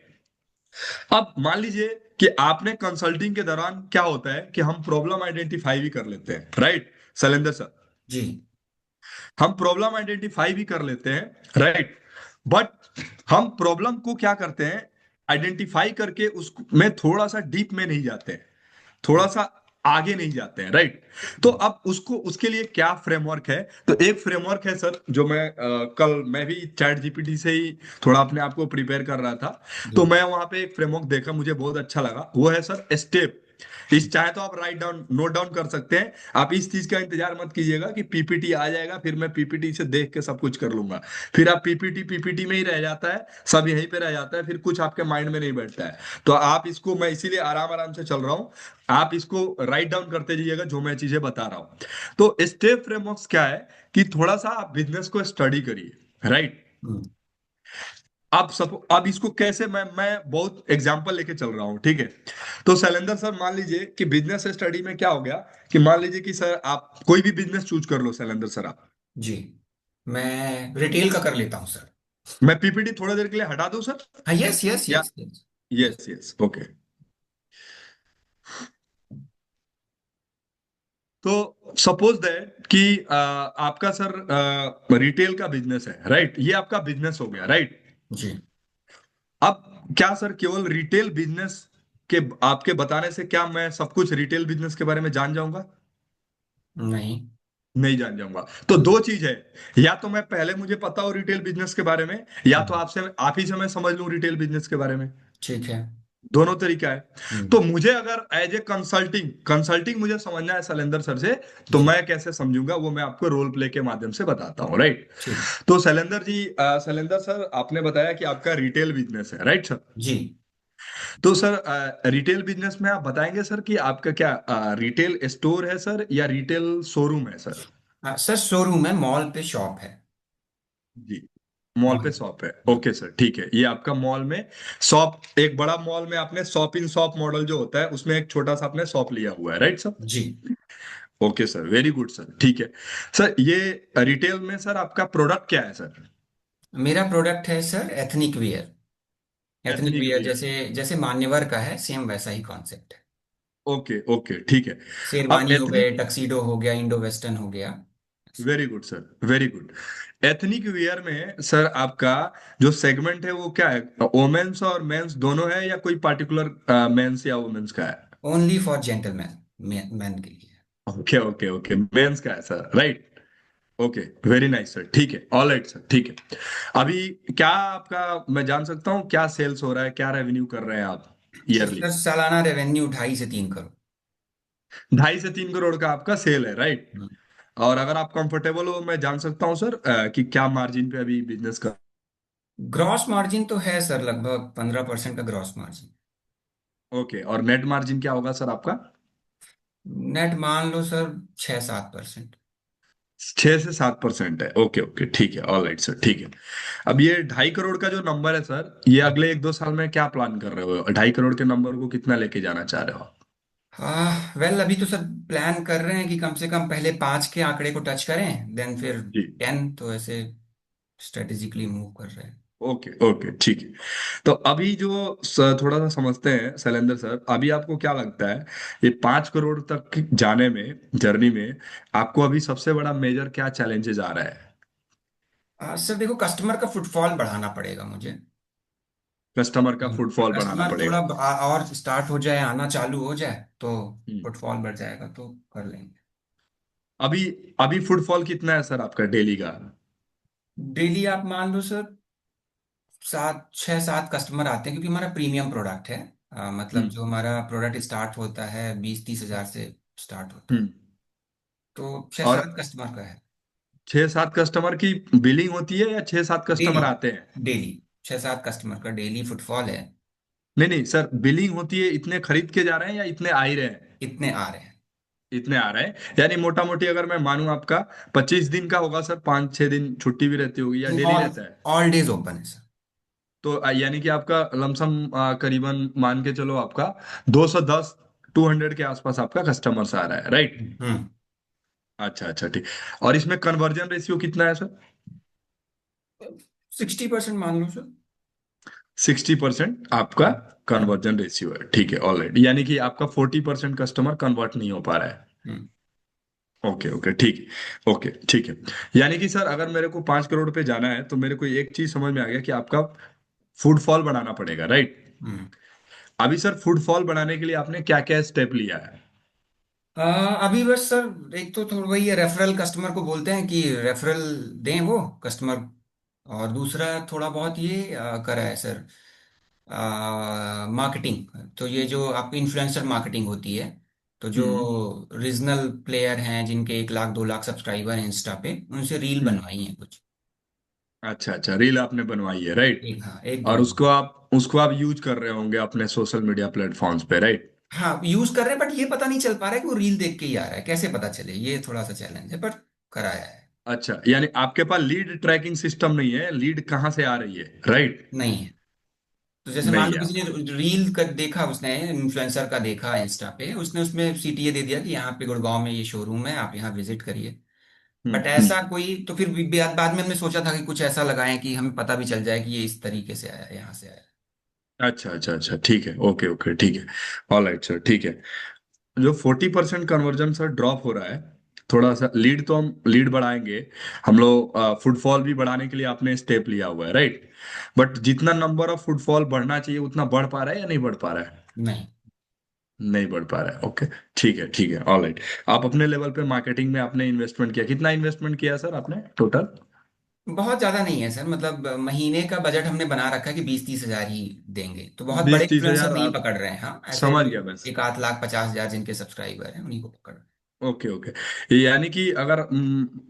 अब मान लीजिए कि आपने कंसल्टिंग के दौरान क्या होता है कि हम प्रॉब्लम आइडेंटिफाई भी कर लेते हैं। राइट शैलेंद्र सर, जी। हम प्रॉब्लम आइडेंटिफाई भी कर लेते हैं। राइट। बट हम प्रॉब्लम को क्या करते हैं, आइडेंटिफाई करके उसमें थोड़ा सा डीप में नहीं जाते हैं, थोड़ा सा आगे नहीं जाते हैं। राइट। तो अब उसको, उसके लिए क्या फ्रेमवर्क है? तो एक फ्रेमवर्क है सर, जो मैं कल मैं भी चैट जीपीटी से ही थोड़ा अपने आप को प्रिपेयर कर रहा था, तो जी। मैं वहां पे एक फ्रेमवर्क देखा, मुझे बहुत अच्छा लगा। वो है सर स्टेप। इस चाहे तो आप राइट डाउन नोट डाउन कर सकते हैं। आप इस चीज का इंतजार मत कीजिएगा कि पीपीटी आ जाएगा फिर मैं पीपीटी से देख के सब कुछ कर लूंगा। फिर आप पीपीटी पीपीटी में ही रह जाता है, सब यहीं पे रह जाता है, फिर कुछ आपके माइंड में नहीं बैठता है। तो आप इसको, मैं इसीलिए आराम आराम से चल रहा हूँ, आप इसको राइट डाउन करते जाइएगा जो मैं चीजें बता रहा हूँ। तो स्टेप फ्रेमवर्क क्या है कि थोड़ा सा आप बिजनेस को स्टडी करिए। राइट। हम्म। अब सब, अब इसको कैसे, मैं बहुत एग्जांपल लेके चल रहा हूँ, ठीक है। तो शैलेंद्र सर मान लीजिए कि बिजनेस स्टडी में क्या हो गया, कि मान लीजिए कि सर आप कोई भी बिजनेस चूज कर लो शैलेंद्र सर आप। जी। मैं रिटेल का कर लेता हूँ सर। मैं पीपीटी थोड़ी देर के लिए हटा दूं सर? हाँ, यस यस या yes yes. Yes. Yes yes okay. तो सपोज दैट कि आपका सर रिटेल का बिजनेस है। राइट, ये आपका बिजनेस हो गया। राइट। जी। अब क्या सर केवल रिटेल बिजनेस के आपके बताने से क्या मैं सब कुछ रिटेल बिजनेस के बारे में जान जाऊंगा? नहीं। नहीं जान जाऊंगा। तो दो चीज है, या तो मैं पहले मुझे पता हो रिटेल बिजनेस के बारे में, या तो हम्म। आपसे आप ही से मैं समझ लूं रिटेल बिजनेस के बारे में। ठीक है। दोनों तरीका है। हम्म। तो मुझे अगर एज ए कंसल्टिंग कंसल्टिंग मुझे समझना है शैलेंद्र सर से, तो जी। मैं कैसे समझूंगा वो मैं आपको रोल प्ले के माध्यम से बताता हूँ। राइट। ठीक। तो शैलेंद्र जी, शैलेंद्र सर आपने बताया कि आपका रिटेल बिजनेस है। Right sir. जी। तो सर रिटेल बिजनेस में आप बताएंगे सर कि आपका क्या रिटेल स्टोर है सर, या रिटेल शोरूम है सर? हाँ सर, शोरूम है, मॉल पे शॉप है। जी, मॉल पे हाँ। शॉप है। जी। ओके सर, ठीक है, ये आपका मॉल में शॉप, एक बड़ा मॉल में आपने शॉप इन शॉप मॉडल जो होता है उसमें एक छोटा सा आपने शॉप लिया हुआ है। Right sir. जी। Okay sir, very good sir, ठीक है। सर ये रिटेल में सर आपका प्रोडक्ट क्या है सर? मेरा प्रोडक्ट है sir ethnic wear. Ethnic ethnic wear wear. जैसे जैसे मान्यवर का है, सेम वैसा ही कॉन्सेप्ट है। ओके ओके, ठीक है। अब शेरवानी हो गए, एथनिक, टक्सीडो हो गया, इंडो वेस्टर्न हो गया। Very good sir, very good. Ethnic wear में सर आपका जो सेगमेंट है वो क्या है, वोमेन्स और मेंस दोनों है, या कोई पार्टिकुलर मेंस या वुमेन्स का है? ओनली फॉर जेंटलमैन, मैन के लिए। ओके ओके ओके, मेंस का है sir. Right. Okay, very nice sir, ठीक है, ऑल राइट सर, ठीक है। अभी क्या आपका, मैं जान सकता हूँ क्या सेल्स हो रहा है, क्या रेवेन्यू कर रहे हैं आप ईयरली? सर सालाना रेवेन्यू 2.5 से 3 करोड़। 2.5 से 3 करोड़ का आपका सेल है। राइट। और अगर आप कंफर्टेबल हो, मैं जान सकता हूँ सर कि क्या मार्जिन पे अभी बिजनेस कर? ग्रॉस मार्जिन तो है सर, लगभग 15% का ग्रॉस मार्जिन। ओके, और नेट मार्जिन क्या होगा सर आपका? नेट मान लो सर 6-7%। 6 से 7% है। ओके ओके, ठीक है, ऑल राइट सर, ठीक है। अब ये 2.5 करोड़ का जो नंबर है सर, ये अगले 1-2 साल में क्या प्लान कर रहे हो? 2.5 करोड़ के नंबर को कितना लेके जाना चाह रहे हो आप? हाँ वेल, अभी तो सर प्लान कर रहे हैं कि कम से कम पहले 5 के आंकड़े को टच करें, देन फिर जी। 10, तो ऐसे स्ट्रेटेजिकली मूव कर रहे हैं। ओके ओके, ठीक है। तो अभी जो थोड़ा सा समझते हैं शैलेंद्र सर, अभी आपको क्या लगता है ये 5 करोड़ तक जाने में, जर्नी में, आपको अभी सबसे बड़ा मेजर क्या चैलेंजेस आ रहा है? सर देखो, कस्टमर का फुटफॉल बढ़ाना पड़ेगा मुझे। कस्टमर का फुटफॉल बढ़ाना कस्टमर पड़ेगा। थोड़ा और स्टार्ट हो जाए, आना चालू हो जाए तो हम्म। फुटफॉल बढ़ जाएगा, तो कर लेंगे। अभी अभी फुटफॉल कितना है सर आपका डेली का? डेली आप मान लो सर, 6 7 कस्टमर आते हैं, क्योंकि हमारा प्रीमियम प्रोडक्ट है। मतलब हम्म। जो हमारा प्रोडक्ट स्टार्ट होता है 20 30 हजार से स्टार्ट होता है। हम्म। तो छह और सात कस्टमर का है। 6 7 कस्टमर की बिलिंग होती है या 6 7 कस्टमर डेली, आते हैं? डेली 6 7 कस्टमर का डेली फुटफॉल है। नहीं नहीं सर, बिलिंग होती है इतने खरीद के जा रहे हैं या इतने आ ही रहे हैं? इतने आ रहे हैं। इतने आ रहे हैं, यानी मोटा मोटी अगर मैं मानूं आपका 25 दिन का होगा सर, 5 6 दिन छुट्टी भी रहती होगी या डेली ऑल रहता है? ऑल डेज ओपन है सर। तो यानी कि आपका लमसम करीबन मान के चलो आपका 210 200 के आसपास आपका कस्टमर्स आ रहा है, राइट? हम्म। अच्छा अच्छा ठीक। और इसमें कन्वर्जन रेशियो कितना है सर? 60% मान लो सर। 60% आपका कन्वर्जन रेशियो है, ठीक है, ऑलराइट। यानी कि आपका 40% कस्टमर कन्वर्ट नहीं हो पा रहा है। हम्म। ओके ओके ठीक है, ओके ठीक है। यानी कि सर अगर मेरे को 5 करोड़ पे जाना है तो मेरे को एक चीज समझ में आ गया कि आपका फुटफॉल बढ़ाना पड़ेगा, राइट? हम्म। अभी सर फुटफॉल बढ़ाने के लिए आपने क्या क्या स्टेप लिया है? अभी बस सर, एक तो थोड़ा वही रेफरल, कस्टमर को बोलते हैं कि रेफरल दें वो कस्टमर। और दूसरा थोड़ा बहुत ये करा है सर, मार्केटिंग। तो ये जो आपकी इन्फ्लुएंसर मार्केटिंग होती है, तो जो हम्म। रीजनल प्लेयर हैं जिनके 1 लाख 2 लाख सब्सक्राइबर हैं इंस्टा पे, उनसे रील हम्म। बनवाई है कुछ। अच्छा अच्छा, रील आपने बनवाई है, राइट? एक, हाँ, एक दो। और उसको आप यूज कर रहे होंगे अपने सोशल मीडिया प्लेटफॉर्म्स पे, राइट? हाँ, यूज कर रहे हैं, बट ये पता नहीं चल पा रहा है कि वो रील देख के ही आ रहा है, कैसे पता चले, ये थोड़ा सा चैलेंज है, पर कराया है। अच्छा, यानी आपके पास लीड ट्रैकिंग सिस्टम नहीं है, लीड कहाँ से आ रही है, राइट? नहीं है। तो जैसे मान नहीं लो है। किसी ने रील कर देखा, उसने इन्फ्लुएंसर का देखा इंस्टा पे, उसने उसमें सीटीए दे दिया कि यहाँ पे गुड़गांव में ये शोरूम है, आप यहाँ विजिट करिए। बट ऐसा हम्म। कोई, तो फिर बाद में हमने सोचा था कि कुछ ऐसा लगाएं कि हमें पता भी चल जाए कि ये इस तरीके से आया है, यहाँ से आया है। अच्छा अच्छा अच्छा ठीक है, ओके ओके ठीक है, ऑल राइट सर, ठीक है। जो 40% कन्वर्जन सर ड्रॉप हो रहा है, थोड़ा सा लीड तो हम लीड बढ़ाएंगे, हम लोग फुटफॉल भी बढ़ाने के लिए आपने स्टेप लिया हुआ है, राइट? बट जितना नंबर ऑफ फुटफॉल बढ़ना चाहिए उतना बढ़ पा रहा है या नहीं बढ़ पा रहा है? नहीं, नहीं बढ़ पा रहा है, ओके ठीक है, ऑल राइट। आप अपने लेवल पे मार्केटिंग में आपने इन्वेस्टमेंट किया, कितना इन्वेस्टमेंट किया सर आपने टोटल? बहुत ज्यादा नहीं है सर। मतलब महीने का बजट हमने बना रखा है कि 20 30 हजार ही देंगे, तो बहुत बड़े 20 30 हजार इन्फ्लुएंसर नहीं आप पकड़ रहे हैं। हाँ, ऐसे समझ जो गया बस। 1 8 लाख 50 हजार जिनके सब्सक्राइबर हैं, उन्हीं को पकड़ रहे ओके ओके, यानी कि अगर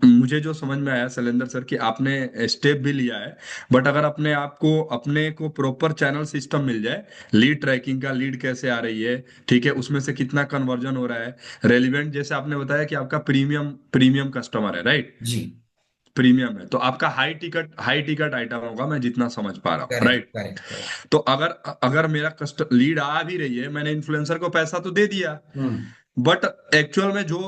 मुझे जो समझ में आया शैलेंद्र सर कि आपने स्टेप भी लिया है, बट अगर अपने को प्रॉपर चैनल सिस्टम मिल जाए, लीड ट्रैकिंग का, लीड कैसे आ रही है, ठीक है, उसमें से कितना कन्वर्जन हो रहा है, रेलिवेंट, जैसे आपने बताया कि आपका प्रीमियम प्रीमियम कस्टमर है, राइट? हैं। जी। प्रीमियम है तो आपका हाई टिकट आइटम होगा, मैं जितना समझ पा रहा हूँ, करेक्ट राइट? Correct correct. तो अगर अगर मेरा कस्ट लीड आ भी रही है, मैंने इन्फ्लुएंसर को पैसा तो दे दिया, हम्म। बट एक्चुअल में जो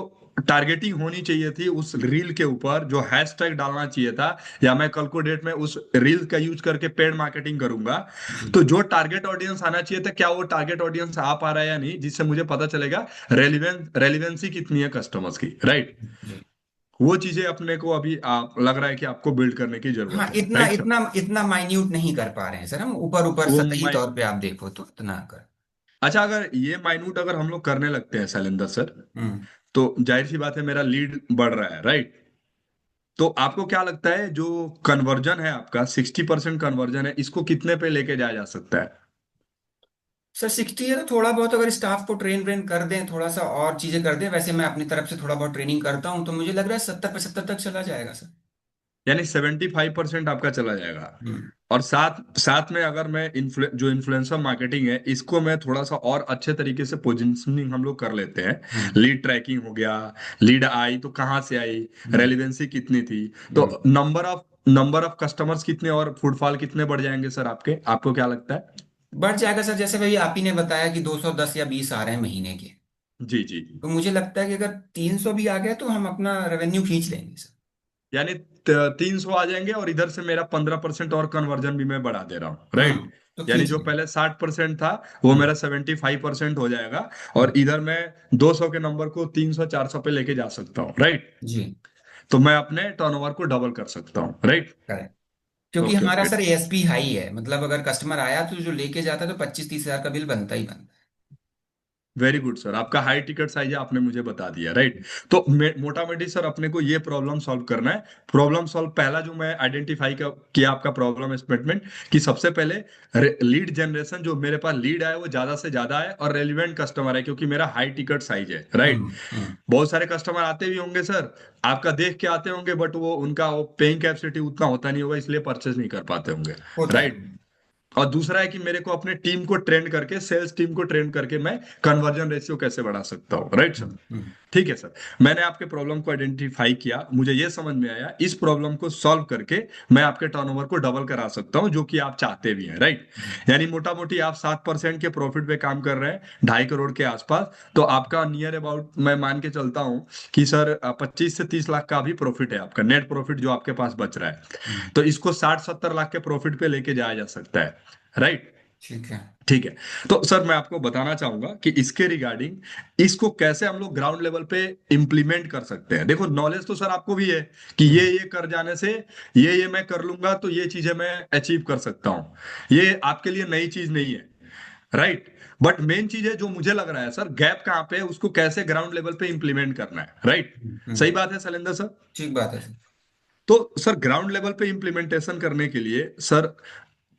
टारगेटिंग होनी चाहिए थी उस रील के ऊपर, जो हैशटैग डालना चाहिए था, या मैं कल को डेट में उस रील का यूज करके पेड मार्केटिंग करूंगा, जी तो जो टारगेट ऑडियंस आना चाहिए था, क्या वो टारगेट ऑडियंस आ पा रहा है या नहीं, जिससे मुझे पता चलेगा रेलिवेंसी कितनी है कस्टमर्स की, राइट? जी। वो चीजें अपने को अभी आप लग रहा है कि आपको बिल्ड करने की हाँ, जरूरत है, इतना राइट सर? इतना इतना माइन्यूट नहीं कर पा रहे हैं सर हम, ऊपर ऊपर वो सतही मैं तौर पे आप देखो तो इतना कर। अच्छा, अगर ये माइन्यूट अगर हम लोग करने लगते हैं शैलेंद्र सर, हम्म। तो जाहिर सी बात है मेरा लीड बढ़ रहा है, राइट? तो आपको क्या लगता है जो कन्वर्जन है आपका 60% कन्वर्जन है, इसको कितने पे लेके जाया जा सकता है? सर 60 है तो थोड़ा बहुत अगर स्टाफ को ट्रेन व्रेन कर दें, थोड़ा सा और चीजें कर दें, वैसे मैं अपनी तरफ से थोड़ा बहुत ट्रेनिंग करता हूँ, तो मुझे लग रहा है 70 75 तक चला जाएगा सर। यानी 75% आपका चला जाएगा। हम्म। और साथ साथ में अगर मैं जो इन्फ्लुएंसर मार्केटिंग है इसको मैं थोड़ा सा और अच्छे तरीके से पोजीशनिंग हम लोग कर लेते हैं, हम्म। लीड ट्रैकिंग हो गया, लीड आई तो कहाँ से आई, हम्म। रेलिवेंसी कितनी थी, तो हम्म। नंबर ऑफ कस्टमर्स कितने और फुटफॉल कितने बढ़ जाएंगे सर आपके, आपको क्या लगता है? बढ़ जाएगा सर, जैसे भाई आप ही ने बताया कि 210 या 20 आ रहे हैं महीने के। जी जी। तो मुझे लगता है कि अगर 300 भी आ गया तो हम अपना रेवेन्यू खींच लेंगे सर। यानी 300 आ जाएंगे और इधर से मेरा 15% और कन्वर्जन भी मैं बढ़ा दे रहा हूँ, राइट? तो यानी खींच जो लेंगे। पहले 60% था वो हम्म। मेरा 75% हो जाएगा, और हम्म। इधर मैं 200 के नंबर को 300 400 पे लेके जा सकता हूँ, राइट? जी। तो मैं अपने टर्नओवर को डबल कर सकता हूँ, राइट? करेक्ट। क्योंकि ओके हमारा ओके। सर एएसपी हाई है, मतलब अगर कस्टमर आया तो जो लेके जाता है तो 25-30 हजार का बिल बनता ही बनता वेरी गुड सर, आपका हाई टिकट साइज है, आपने मुझे बता दिया, राइट। तो मोटा मोटी सर अपने को ये प्रॉब्लम सॉल्व करना है। प्रॉब्लम सॉल्व पहला जो मैं आइडेंटिफाई किया आपका प्रॉब्लम स्टेटमेंट, कि सबसे पहले लीड जनरेशन, जो मेरे पास लीड आए वो ज्यादा से ज्यादा है और रेलिवेंट कस्टमर है, क्योंकि मेरा हाई टिकट साइज है, है। राइट। बहुत सारे कस्टमर आते भी होंगे सर, आपका देख के आते होंगे, बट वो उनका वो पेइंग कैपेसिटी उतना होता नहीं होगा, इसलिए परचेज नहीं कर पाते होंगे, होता है। राइट। और दूसरा है कि मेरे को अपने टीम को ट्रेन करके, सेल्स टीम को ट्रेन करके मैं कन्वर्जन रेशियो कैसे बढ़ा सकता हूँ, राइट सर। हम्म। ठीक है सर, मैंने आपके प्रॉब्लम को आइडेंटिफाई किया, मुझे ये समझ में आया इस प्रॉब्लम को सॉल्व करके मैं आपके टर्नओवर को डबल करा सकता हूँ, जो कि आप चाहते भी हैं, राइट। यानी मोटा मोटी आप 7% के प्रॉफिट पे काम कर रहे हैं, 2.5 करोड़ के आसपास। तो आपका नियर अबाउट मैं मान के चलता हूँ कि सर 25 से 30 लाख का भी प्रॉफिट है, आपका नेट प्रॉफिट जो आपके पास बच रहा है। हम्म। तो इसको 60-70 लाख के प्रॉफिट पे लेके जाया जा सकता है, राइट। ठीक है। ठीक है। तो सर मैं आपको बताना चाहूंगा कि इसके रिगार्डिंग इसको कैसे हम लोग ग्राउंड लेवल पे इंप्लीमेंट कर सकते हैं। देखो नॉलेज तो सर आपको भी है कि हम्म। ये कर जाने से ये मैं कर लूंगा तो ये चीजें मैं अचीव कर सकता हूं, ये आपके लिए नई चीज नहीं है, राइट। बट मेन चीज है जो मुझे लग रहा है सर, गैप कहाँ पे है, उसको कैसे ग्राउंड लेवल पे इंप्लीमेंट करना है, राइट। सही बात है शैलेंद्र सर। ठीक बात है सर। तो सर ग्राउंड लेवल पे इंप्लीमेंटेशन करने के लिए सर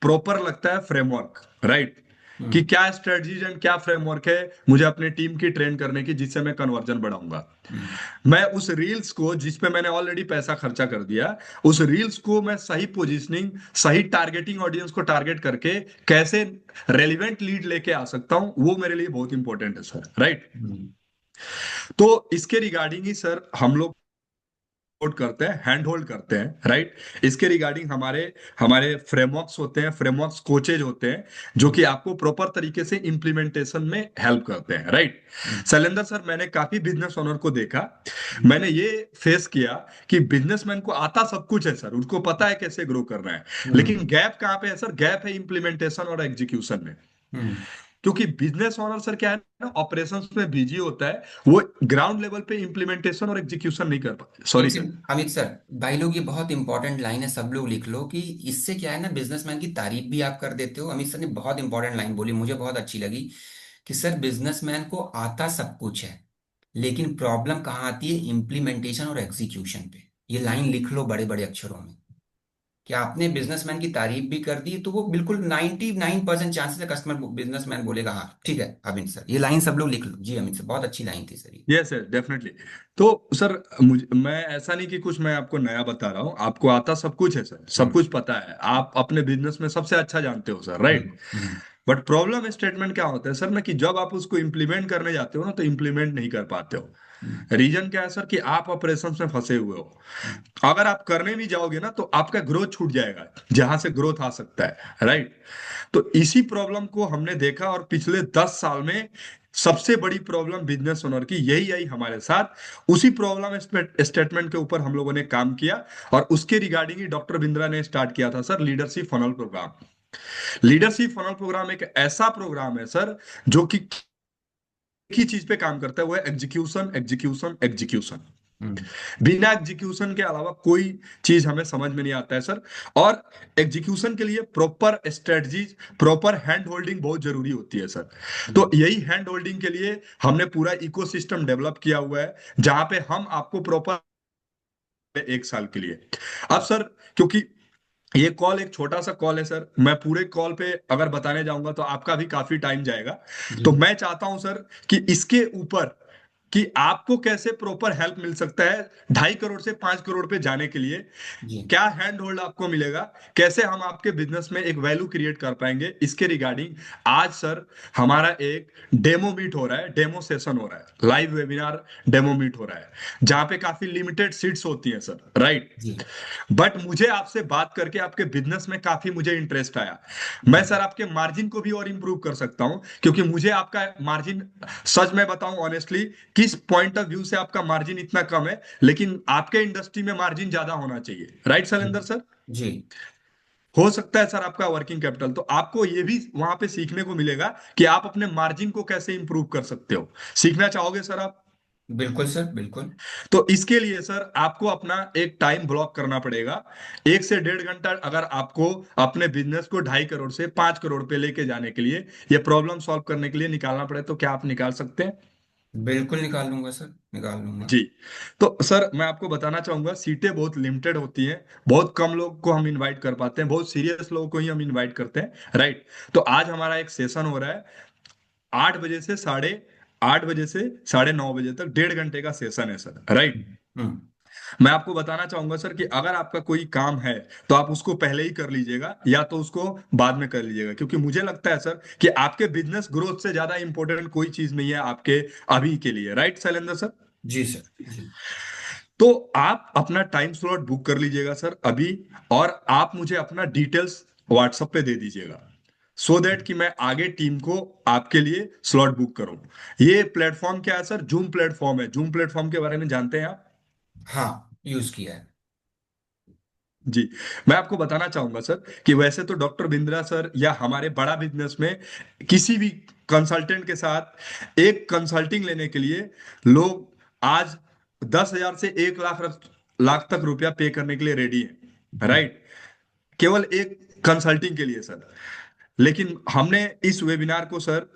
प्रॉपर लगता है फ्रेमवर्क, राइट। कि हम्म। क्या स्ट्रेटजीज एंड क्या फ्रेमवर्क है मुझे अपनी टीम की ट्रेन करने की, जिससे मैं कन्वर्जन बढ़ाऊंगा। हम्म। मैं उस रील्स को जिस पे मैंने ऑलरेडी पैसा खर्चा कर दिया, उस रील्स को मैं सही पोजीशनिंग, सही टारगेटिंग ऑडियंस को टारगेट करके कैसे रेलिवेंट लीड लेके आ सकता हूं, वो मेरे लिए बहुत इंपॉर्टेंट है सर, राइट। हम्म। तो इसके रिगार्डिंग ही सर हम लोग सपोर्ट करते हैं, हैंड होल्ड करते हैं, राइट। इसके रिगार्डिंग हमारे हमारे फ्रेमवर्क्स होते हैं, फ्रेमवर्क्स कोचेज होते हैं, जो कि आपको प्रॉपर तरीके से इम्प्लीमेंटेशन में हेल्प करते हैं, राइट। हम्म। शैलेंद्र सर मैंने काफी बिजनेस ओनर को देखा, हम्म। मैंने ये फेस किया कि बिजनेसमैन को आता सब कुछ है सर, उसको पता है कैसे ग्रो करना है, हम्म। लेकिन गैप कहाँ पे है सर, गैप है इम्प्लीमेंटेशन और एग्जीक्यूशन में। हम्म। क्योंकि बिजनेस ओनर सर क्या है ना, ऑपरेशंस में बिजी होता है, वो ग्राउंड लेवल पे इम्प्लीमेंटेशन और एग्जीक्यूशन नहीं कर पाते, सॉरी क्योंकि सर। अमित सर, भाई लोग ये बहुत इंपॉर्टेंट लाइन है, सब लोग लिख लो कि इससे क्या है ना, बिजनेसमैन की तारीफ भी आप कर देते हो। अमित सर ने बहुत इंपॉर्टेंट लाइन बोली, मुझे बहुत अच्छी लगी कि सर बिजनेसमैन को आता सब कुछ है, लेकिन प्रॉब्लम कहाँ आती है, इम्प्लीमेंटेशन और एग्जीक्यूशन पे। ये लाइन लिख लो बड़े बड़े अक्षरों में, कि आपने बिजनेसमैन की तारीफ भी कर दी तो वो बिल्कुल 99% चांसेस है कस्टमर बिजनेसमैन बोलेगा हाँ ठीक है अमित सर। ये लाइन सब लोग लिख लो जी, अमित सर बहुत अच्छी लाइन थी सर ये। Yes sir definitely. तो सर मुझे, मैं ऐसा नहीं कि कुछ मैं आपको नया बता रहा हूँ, आपको आता सब कुछ है सर, सब हम्म। कुछ पता है, आप अपने बिजनेस में सबसे अच्छा जानते हो sir, right. Hmm. Hmm. But problem statement क्या होता है सर ना, कि जब आप उसको इंप्लीमेंट करने जाते हो ना, तो इंप्लीमेंट नहीं कर पाते हो। हम्म। रीजन क्या है सर, कि आप ऑपरेशन में फंसे हुए हो। हम्म। अगर आप करने भी जाओगे ना, तो आपका ग्रोथ छूट जाएगा, जहां से ग्रोथ आ सकता है, राइट। तो इसी प्रॉब्लम को हमने देखा, और पिछले 10 साल में सबसे बड़ी प्रॉब्लम बिजनेस ओनर की यही आई हमारे साथ। उसी प्रॉब्लम स्टेटमेंट के ऊपर हम लोगों ने काम किया, और उसके रिगार्डिंग ही डॉक्टर बिंद्रा ने स्टार्ट किया था sir leadership funnel program. Leadership funnel program एक ऐसा प्रोग्राम है सर, जो कि एक ही चीज पे काम करता है, वो है एग्जीक्यूशन एग्जीक्यूशन एग्जीक्यूशन। हम्म। बिना एग्जीक्यूशन के अलावा कोई चीज हमें समझ में नहीं आता है सर। और एग्जीक्यूशन के लिए proper strategies, proper hand holding बहुत जरूरी होती है सर। तो हम्म। यही हैंड होल्डिंग के लिए हमने पूरा इकोसिस्टम डेवलप किया हुआ है, जहां पे हम आपको प्रॉपर 1 साल के लिए। अब सर, क्योंकि ये कॉल एक छोटा सा कॉल है सर, मैं पूरे कॉल पे अगर बताने जाऊंगा तो आपका भी काफी टाइम जाएगा। जी। तो मैं चाहता हूं सर कि इसके ऊपर, कि आपको कैसे प्रॉपर हेल्प मिल सकता है 2.5 करोड़ से 5 करोड़ पे जाने के लिए, जी। क्या हैंड होल्ड आपको मिलेगा, कैसे हम आपके बिजनेस में एक वैल्यू क्रिएट कर पाएंगे, इसके रिगार्डिंग आज सर हमारा एक डेमो मीट हो रहा है, डेमो सेशन हो रहा है, लाइव वेबिनार डेमो मीट हो रहा है, जहां पे काफी लिमिटेड सीट्स होती हैं सर, राइट। जी। बट मुझे आपसे बात करके आपके बिजनेस में काफी मुझे इंटरेस्ट आया। मैं हम्म। सर आपके मार्जिन को भी और इंप्रूव कर सकता हूं, क्योंकि मुझे आपका मार्जिन, सच में बताऊं ऑनेस्टली, किस पॉइंट ऑफ व्यू से आपका मार्जिन इतना कम है, लेकिन आपके इंडस्ट्री में मार्जिन ज्यादा होना चाहिए, राइट शैलेंद्र सर। जी। हो सकता है सर आपका वर्किंग कैपिटल, तो आपको ये भी वहां पे सीखने को मिलेगा कि आप अपने मार्जिन को कैसे इंप्रूव कर सकते हो। सीखना चाहोगे सर आप? बिल्कुल सर, बिल्कुल। तो इसके लिए सर आपको अपना एक टाइम ब्लॉक करना पड़ेगा। 1 से 1.5 घंटा अगर आपको अपने बिजनेस को 2.5 करोड़ से 5 करोड़ पे लेके जाने के लिए, या प्रॉब्लम सॉल्व करने के लिए निकालना पड़े, तो क्या आप निकाल सकते हैं? बिल्कुल निकाल लूंगा सर, निकाल लूंगा। जी। तो सर मैं आपको बताना चाहूंगा, सीटें बहुत लिमिटेड होती हैं, बहुत कम लोग को हम इनवाइट कर पाते हैं, बहुत सीरियस लोगों को ही हम इनवाइट करते हैं, राइट। तो आज हमारा एक सेशन हो रहा है 8 बजे से 8:30 बजे से 9:30 बजे तक, 1.5 घंटे का सेशन है सर, राइट। हम्म। मैं आपको बताना चाहूंगा सर कि अगर आपका कोई काम है तो आप उसको पहले ही कर लीजिएगा, या तो उसको बाद में कर लीजिएगा, क्योंकि मुझे लगता है सर कि आपके बिजनेस ग्रोथ से ज्यादा इंपॉर्टेंट कोई चीज नहीं है आपके अभी के लिए, राइट शैलेंद्र सर। जी सर, जी। तो आप अपना टाइम स्लॉट बुक कर लीजिएगा सर अभी, और आप मुझे अपना डिटेल्स व्हाट्सएप पे दे दीजिएगा, सो दैट कि मैं आगे टीम को आपके लिए स्लॉट बुक करूं। ये प्लेटफॉर्म क्या है सर? जूम प्लेटफॉर्म है। जूम प्लेटफॉर्म के बारे में जानते हैं आप? हाँ, यूज किया है। जी। मैं आपको बताना चाहूंगा सर कि वैसे तो डॉक्टर बिंद्रा सर या हमारे बड़ा बिजनेस में किसी भी कंसल्टेंट के साथ एक कंसल्टिंग लेने के लिए लोग आज 10,000 से 1 लाख लाख तक रुपया पे करने के लिए रेडी है, हम्म। राइट। केवल एक कंसल्टिंग के लिए सर। लेकिन हमने इस वेबिनार को सर,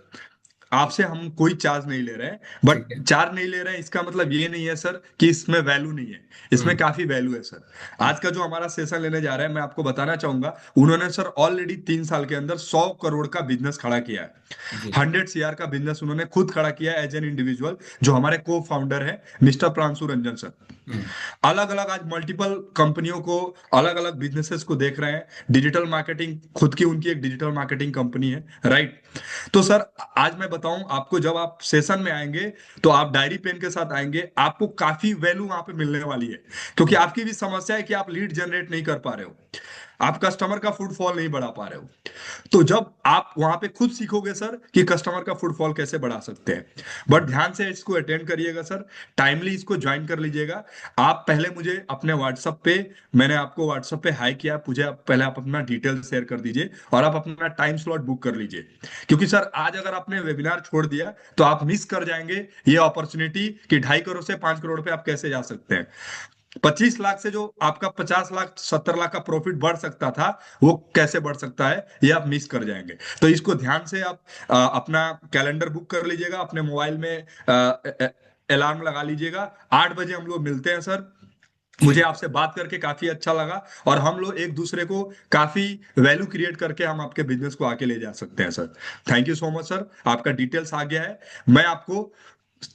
आपसे हम कोई चार्ज नहीं ले रहे हैं, बट ठीक है। चार्ज नहीं ले रहे हैं इसका मतलब ये नहीं है सर कि इसमें वैल्यू नहीं है। इसमें हम्म। काफी वैल्यू है सर। आज का जो हमारा सेशन लेने जा रहा है, मैं आपको बताना चाहूंगा, उन्होंने सर ऑलरेडी 3 साल के अंदर 100 करोड़ का बिजनेस खड़ा किया है। जी। 100 CR का बिजनेस उन्होंने खुद खड़ा किया है एज एन इंडिविजुअल, जो हमारे को फाउंडर है मिस्टर प्रांशु रंजन सर। हम्म। अलग अलग आज मल्टीपल कंपनियों को, अलग अलग बिजनेसेस को देख रहे हैं। डिजिटल मार्केटिंग, खुद की उनकी एक डिजिटल मार्केटिंग कंपनी है, राइट। तो सर आज मैं बताऊं आपको, जब आप सेशन में आएंगे तो आप डायरी पेन के साथ आएंगे, आपको काफी वैल्यू वहां पे मिलने वाली है। क्योंकि आपकी भी समस्या है कि आप लीड जनरेट नहीं कर पा रहे हो, आप कस्टमर का फुटफॉल नहीं बढ़ा पा रहे हो। तो जब आप वहां पे खुद सीखोगे सर कि कस्टमर का फुटफॉल कैसे बढ़ा सकते हैं। बट ध्यान से इसको अटेंड करिएगा सर, टाइमली इसको ज्वाइन कर लीजिएगा। आप पहले मुझे अपने व्हाट्सएप पे, मैंने आपको व्हाट्सएप पे हाई किया, मुझे पहले आप अपना डिटेल शेयर कर दीजिए और आप अपना टाइम स्लॉट बुक कर लीजिए। क्योंकि सर आज अगर आपने वेबिनार छोड़ दिया तो आप मिस कर जाएंगे ये अपॉर्चुनिटी कि 2.5 करोड़ से 5 करोड़ पे आप कैसे जा सकते हैं। 25 लाख से जो आपका 50 लाख 70 लाख का प्रॉफिट बढ़ सकता था, वो कैसे बढ़ सकता है ये आप मिस कर जाएंगे। तो इसको ध्यान से आप अपना कैलेंडर बुक कर लीजिएगा, अपने मोबाइल में अलार्म लगा लीजिएगा। 8 बजे हम लोग मिलते हैं सर। मुझे ठीक। आपसे बात करके काफी अच्छा लगा, और हम लोग एक दूसरे को काफी वैल्यू क्रिएट करके हम आपके बिजनेस को आगे ले जा सकते हैं sir. Thank you so much sir, आपका डिटेल्स आ गया है। मैं आपको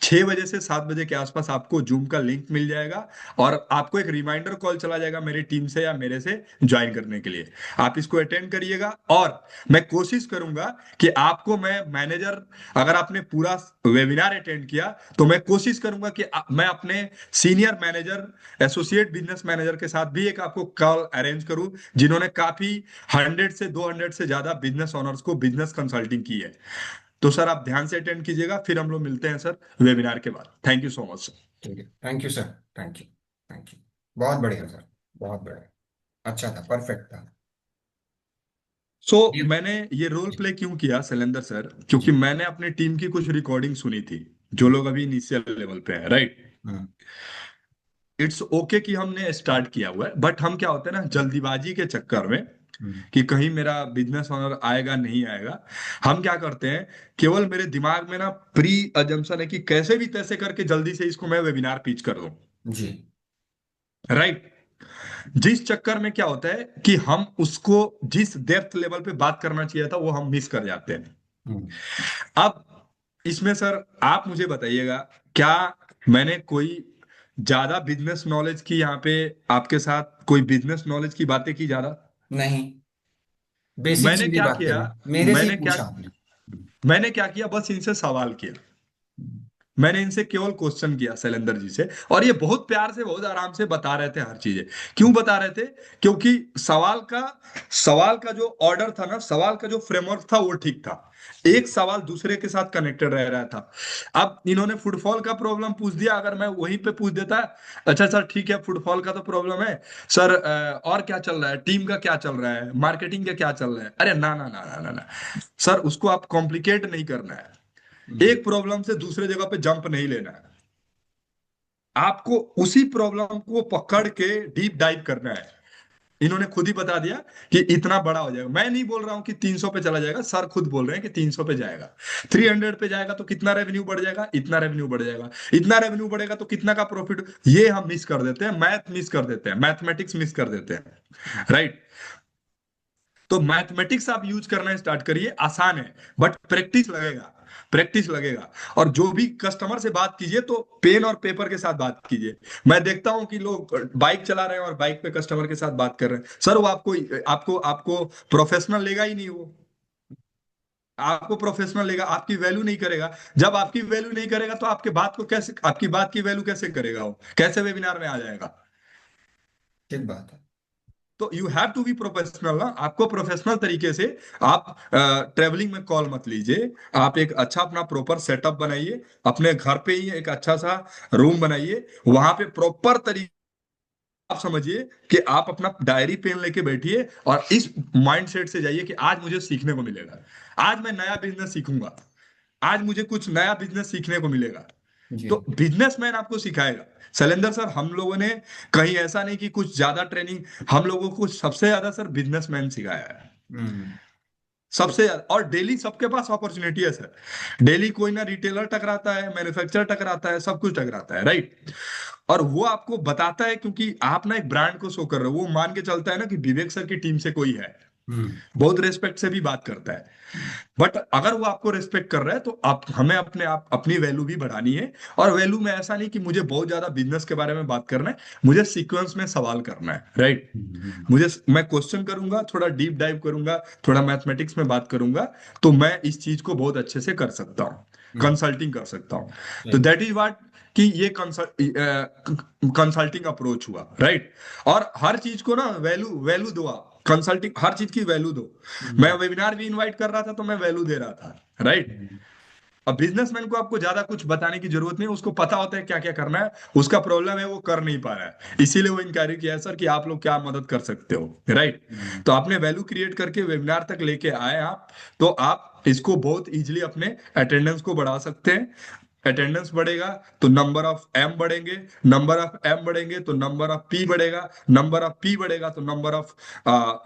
6 बजे से 7 बजे के आसपास आपको जूम का लिंक मिल जाएगा, और आपको एक रिमाइंडर कॉल चला जाएगा मेरी टीम से या मेरे से ज्वाइन करने के लिए। आप इसको अटेंड करिएगा, और मैं कोशिश करूंगा कि आपको मैं मैनेजर, अगर आपने पूरा वेबिनार अटेंड किया तो मैं कोशिश करूंगा कि मैं अपने senior manager, associate business manager के साथ भी एक आपको कॉल अरेंज करूं, जिन्होंने काफी 100 से 200 से ज्यादा बिजनेस ओनर्स को बिजनेस कंसल्टिंग की है। तो सर आप ध्यान से अटेंड कीजिएगा, फिर हम लोग मिलते हैं सर वेबिनार के बाद। Thank you so much sir. ठीक है, thank you sir. Thank you. Thank you. बहुत बढ़िया सर। बहुत बढ़िया। अच्छा था, परफेक्ट था। सो ये। मैंने ये रोल जी। प्ले क्यों किया शैलेंद्र सर, जी। क्योंकि मैंने अपनी टीम की कुछ रिकॉर्डिंग सुनी थी, जो हम्म। लोग अभी इनिशियल लेवल पे हैं, राइट। हम्म। इट्स ओके कि हमने स्टार्ट किया हुआ है, बट हम क्या होते हैं ना, जल्दीबाजी के चक्कर में हम्म। कि कहीं मेरा बिजनेस ऑनर आएगा नहीं आएगा, हम क्या करते हैं, केवल मेरे दिमाग में ना प्री अजम्पशन है कि कैसे भी तैसे करके जल्दी से इसको मैं वेबिनार पिच कर दूं, जी। राइट। जिस चक्कर में क्या होता है कि हम उसको जिस डेप्थ लेवल पे बात करना चाहिए था वो हम मिस कर जाते हैं। हम्म। अब इसमें सर आप मुझे बताइएगा, क्या मैंने कोई ज्यादा बिजनेस नॉलेज की यहाँ पे आपके साथ कोई बिजनेस नॉलेज की बातें की ज्यादा? नहीं, बेसिक मैंने चीजें क्या बात किया, करी। मेरे से ही मैंने क्या पूछा आपने। मैंने क्या किया, बस इनसे सवाल किया। मैंने इनसे केवल क्वेश्चन किया शैलेंद्र जी से, और ये बहुत प्यार से बहुत आराम से बता रहे थे हर चीजें। क्यों बता रहे थे? क्योंकि सवाल का जो ऑर्डर था ना, सवाल का जो फ्रेमवर्क था वो ठीक था। एक सवाल दूसरे के साथ कनेक्टेड रह रहा था। अब इन्होंने फुटफॉल का प्रॉब्लम पूछ दिया, अगर मैं वहीं पे पूछ देता, अच्छा सर ठीक है फुटफॉल का तो प्रॉब्लम है सर, और क्या चल रहा है, टीम का क्या चल रहा है, मार्केटिंग का क्या चल रहा है, अरे ना ना ना ना ना ना सर, उसको आप कॉम्प्लिकेट नहीं करना है। हम्म। एक प्रॉब्लम से दूसरे जगह पे जंप नहीं लेना है। आपको उसी प्रॉब्लम को पकड़ के डीप डाइव करना है। इन्होंने खुद ही बता दिया कि इतना बड़ा हो जाएगा। मैं नहीं बोल रहा हूं कि 300 पे चला जाएगा, सर खुद बोल रहे हैं कि 300 पे जाएगा। 300 पे जाएगा तो कितना रेवेन्यू बढ़ जाएगा, इतना रेवेन्यू बढ़ जाएगा। इतना रेवेन्यू बढ़ेगा तो कितना का प्रॉफिट, ये हम मिस कर देते हैं, मैथ मिस कर देते हैं, मैथमेटिक्स मिस कर देते हैं, राइट। तो मैथमेटिक्स आप यूज करना स्टार्ट करिए, आसान है, बट प्रैक्टिस लगेगा, प्रैक्टिस लगेगा। और जो भी कस्टमर से बात कीजिए तो पेन और पेपर के साथ बात कीजिए। मैं देखता हूं कि लोग बाइक चला रहे हैं और बाइक पे कस्टमर के साथ बात कर रहे हैं, सर वो आपको आपको आपको प्रोफेशनल लेगा ही नहीं, वो आपको प्रोफेशनल लेगा, आपकी वैल्यू नहीं करेगा। जब आपकी वैल्यू नहीं करेगा तो आपके बात को कैसे, आपकी बात की वैल्यू कैसे करेगा, वो कैसे वेबिनार में आ जाएगा। ठीक बात है। तो you have to be professional ना, आपको प्रोफेशनल तरीके से आप ट्रेवलिंग में कॉल मत लीजिए। आप एक अच्छा अपना प्रॉपर सेटअप बनाइए, अपने घर पे ही एक अच्छा सा रूम बनाइए, वहां पे प्रॉपर तरीके आप समझिए कि आप अपना डायरी पेन लेके बैठिए और इस माइंडसेट से जाइए कि आज मुझे सीखने को मिलेगा, आज मैं नया बिजनेस सीखूंगा, आज मुझे कुछ नया बिजनेस सीखने को मिलेगा। जी। तो बिजनेसमैन आपको सिखाएगा। शैलेंद्र सर, हम लोगों ने कहीं ऐसा नहीं कि कुछ ज्यादा ट्रेनिंग, हम लोगों को सबसे ज्यादा सर बिजनेसमैन सिखाया है, हम्म। सबसे ज्यादा। और डेली सबके पास अपॉर्चुनिटी है सर, डेली कोई ना रिटेलर टकराता है, मैन्युफैक्चरर टकराता है, सब कुछ टकराता है, राइट। और वो आपको बताता है क्योंकि आप ना एक ब्रांड को शो कर रहे हो, वो मान के चलता है ना कि विवेक सर की टीम से कोई है, हम्म। बहुत रेस्पेक्ट से भी बात करता है। बट अगर वो आपको रेस्पेक्ट कर रहा है तो आप, हमें अपने आप अपनी वैल्यू भी बढ़ानी है। और वैल्यू में ऐसा नहीं कि मुझे बहुत ज्यादा बिजनेस के बारे में बात करना है, मुझे सीक्वेंस में सवाल करना है, राइट। मुझे, मैं क्वेश्चन करूंगा, थोड़ा डीप डाइव करूंगा, थोड़ा मैथमेटिक्स में बात करूंगा, तो मैं इस चीज को बहुत अच्छे से कर सकता हूँ, हम्म। कंसल्टिंग कर सकता हूँ। तो right। दैट इज व्हाट, कि ये कंसल्टिंग अप्रोच हुआ, राइट। और हर चीज को ना वैल्यू वैल्यू दो आप, कंसल्टिंग हर चीज की वैल्यू दो। मैं हम्म। वेबिनार भी इनवाइट कर रहा था तो मैं वैल्यू दे रहा था, राइट। हम्म। अब बिजनेसमैन को आपको ज्यादा कुछ बताने की जरूरत नहीं, उसको पता होता है क्या क्या करना है। उसका प्रॉब्लम है वो कर नहीं पा रहा है, इसीलिए वो इंक्वायरी किया है सर कि आप लोग क्या मदद कर सकते हो, राइट। हम्म। तो आपने वैल्यू क्रिएट करके वेबिनार तक लेके आए आप, तो आप इसको बहुत इजीली अपने अटेंडेंस को बढ़ा सकते हैं। अटेंडेंस बढ़ेगा तो नंबर ऑफ एम बढ़ेंगे, नंबर ऑफ एम बढ़ेंगे तो नंबर ऑफ पी बढ़ेगा, नंबर ऑफ पी बढ़ेगा तो नंबर ऑफ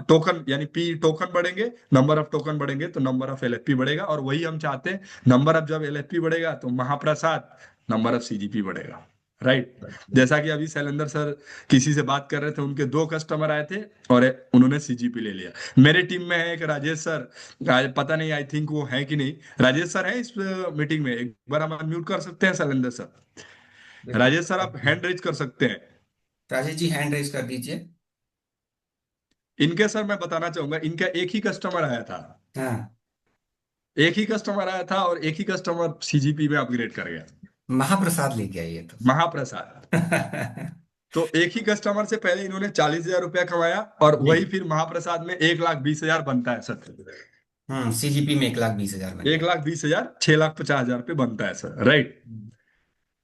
टोकन, यानी पी टोकन बढ़ेंगे, नंबर ऑफ टोकन बढ़ेंगे तो नंबर ऑफ एलएफपी बढ़ेगा। और वही हम चाहते हैं, नंबर ऑफ जब एलएफपी बढ़ेगा तो महाप्रसाद, नंबर ऑफ सीजीपी बढ़ेगा, राइट। जैसा कि अभी शैलेंद्र सर किसी से बात कर रहे थे, उनके दो कस्टमर आए थे और उन्होंने सीजीपी ले लिया। मेरे टीम में है एक राजेश सर, आज पता नहीं, आई थिंक वो है कि नहीं, राजेश सर है इस मीटिंग में, एक बार हम अनम्यूट कर सकते हैं शैलेंद्र सर। देखो, राजेश सर आप हैंड रेज कर सकते हैं। राजेश जी हैंड रेज कर दीजिए। इनके सर मैं बताना चाहूंगा, इनका एक ही कस्टमर आया था, हाँ। एक ही कस्टमर आया था और एक ही कस्टमर सीजीपी में अपग्रेड कर गया, महाप्रसाद लेके आइए तो। महाप्रसाद। तो एक ही कस्टमर से पहले इन्होंने 40,000 रुपया कमाया और जी। वही फिर महाप्रसाद में 1,20,000 बनता है सर। सीजीपी में 1,20,000 बन एक गया। लाख बीस हजार 6,50,000 पे बनता है सर, राइट। हम्म।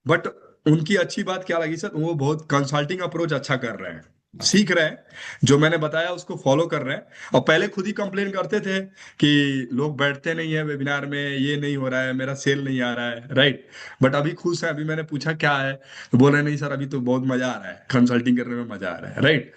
बट उनकी अच्छी बात क्या लगी सर, वो बहुत कंसल्टिंग अप्रोच अच्छा कर रहे हैं, सीख रहे हैं, जो मैंने बताया उसको फॉलो कर रहे हैं। और पहले खुद ही कंप्लेन करते थे कि लोग बैठते नहीं है वेबिनार में, ये नहीं हो रहा है, मेरा सेल नहीं आ रहा है, राइट। बट अभी खुश है, अभी मैंने पूछा क्या है, तो बोल रहे नहीं सर अभी तो बहुत मजा आ रहा है, कंसल्टिंग करने में मजा आ रहा है, राइट।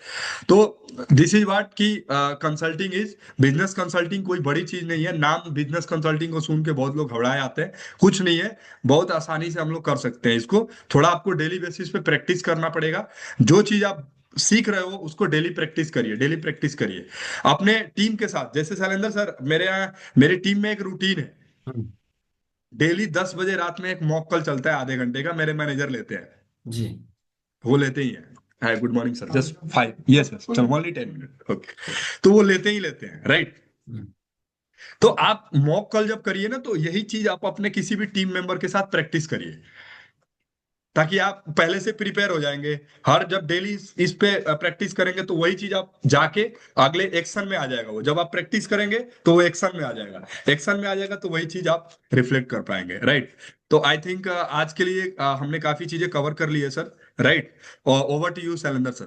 तो दिस इज व्हाट की कंसल्टिंग इज, बिजनेस कंसल्टिंग कोई बड़ी चीज नहीं है। नाम बिजनेस कंसल्टिंग को सुन के बहुत लोग घबराए आते हैं, कुछ नहीं है, बहुत आसानी से हम लोग कर सकते हैं इसको। थोड़ा आपको डेली बेसिस पे प्रैक्टिस करना पड़ेगा, जो चीज आप सीख रहे हो उसको डेली प्रैक्टिस करिए, डेली प्रैक्टिस करिए अपने टीम के साथ। जैसे शैलेंद्र सर, मेरे यहाँ मेरी टीम में एक रूटीन है, हम्म। डेली 10 बजे रात में एक मॉक कॉल चलता है, आधे घंटे का, मेरे मैनेजर लेते हैं, जी। वो लेते ही हैं। Hi good morning sir, just 5, yes yes, चलो ओनली 10 मिनट, ओके। तो वो लेते ही लेते हैं, राइट। हम्म। तो आप मॉक कॉल जब करिए ना, तो यही चीज आप अपने किसी भी टीम मेंबर के साथ प्रैक्टिस करिए, ताकि आप पहले से प्रिपेयर हो जाएंगे। हर जब डेली इस पे प्रैक्टिस करेंगे तो वही चीज आप जाके अगले एक्शन में आ जाएगा, वो जब आप प्रैक्टिस करेंगे तो वो एक्शन में आ जाएगा, एक्शन में आ जाएगा तो वही चीज आप रिफ्लेक्ट कर पाएंगे, राइट। तो आई थिंक आज के लिए हमने काफी चीजें कवर कर ली है सर, राइट। और over to you Shailendra sir.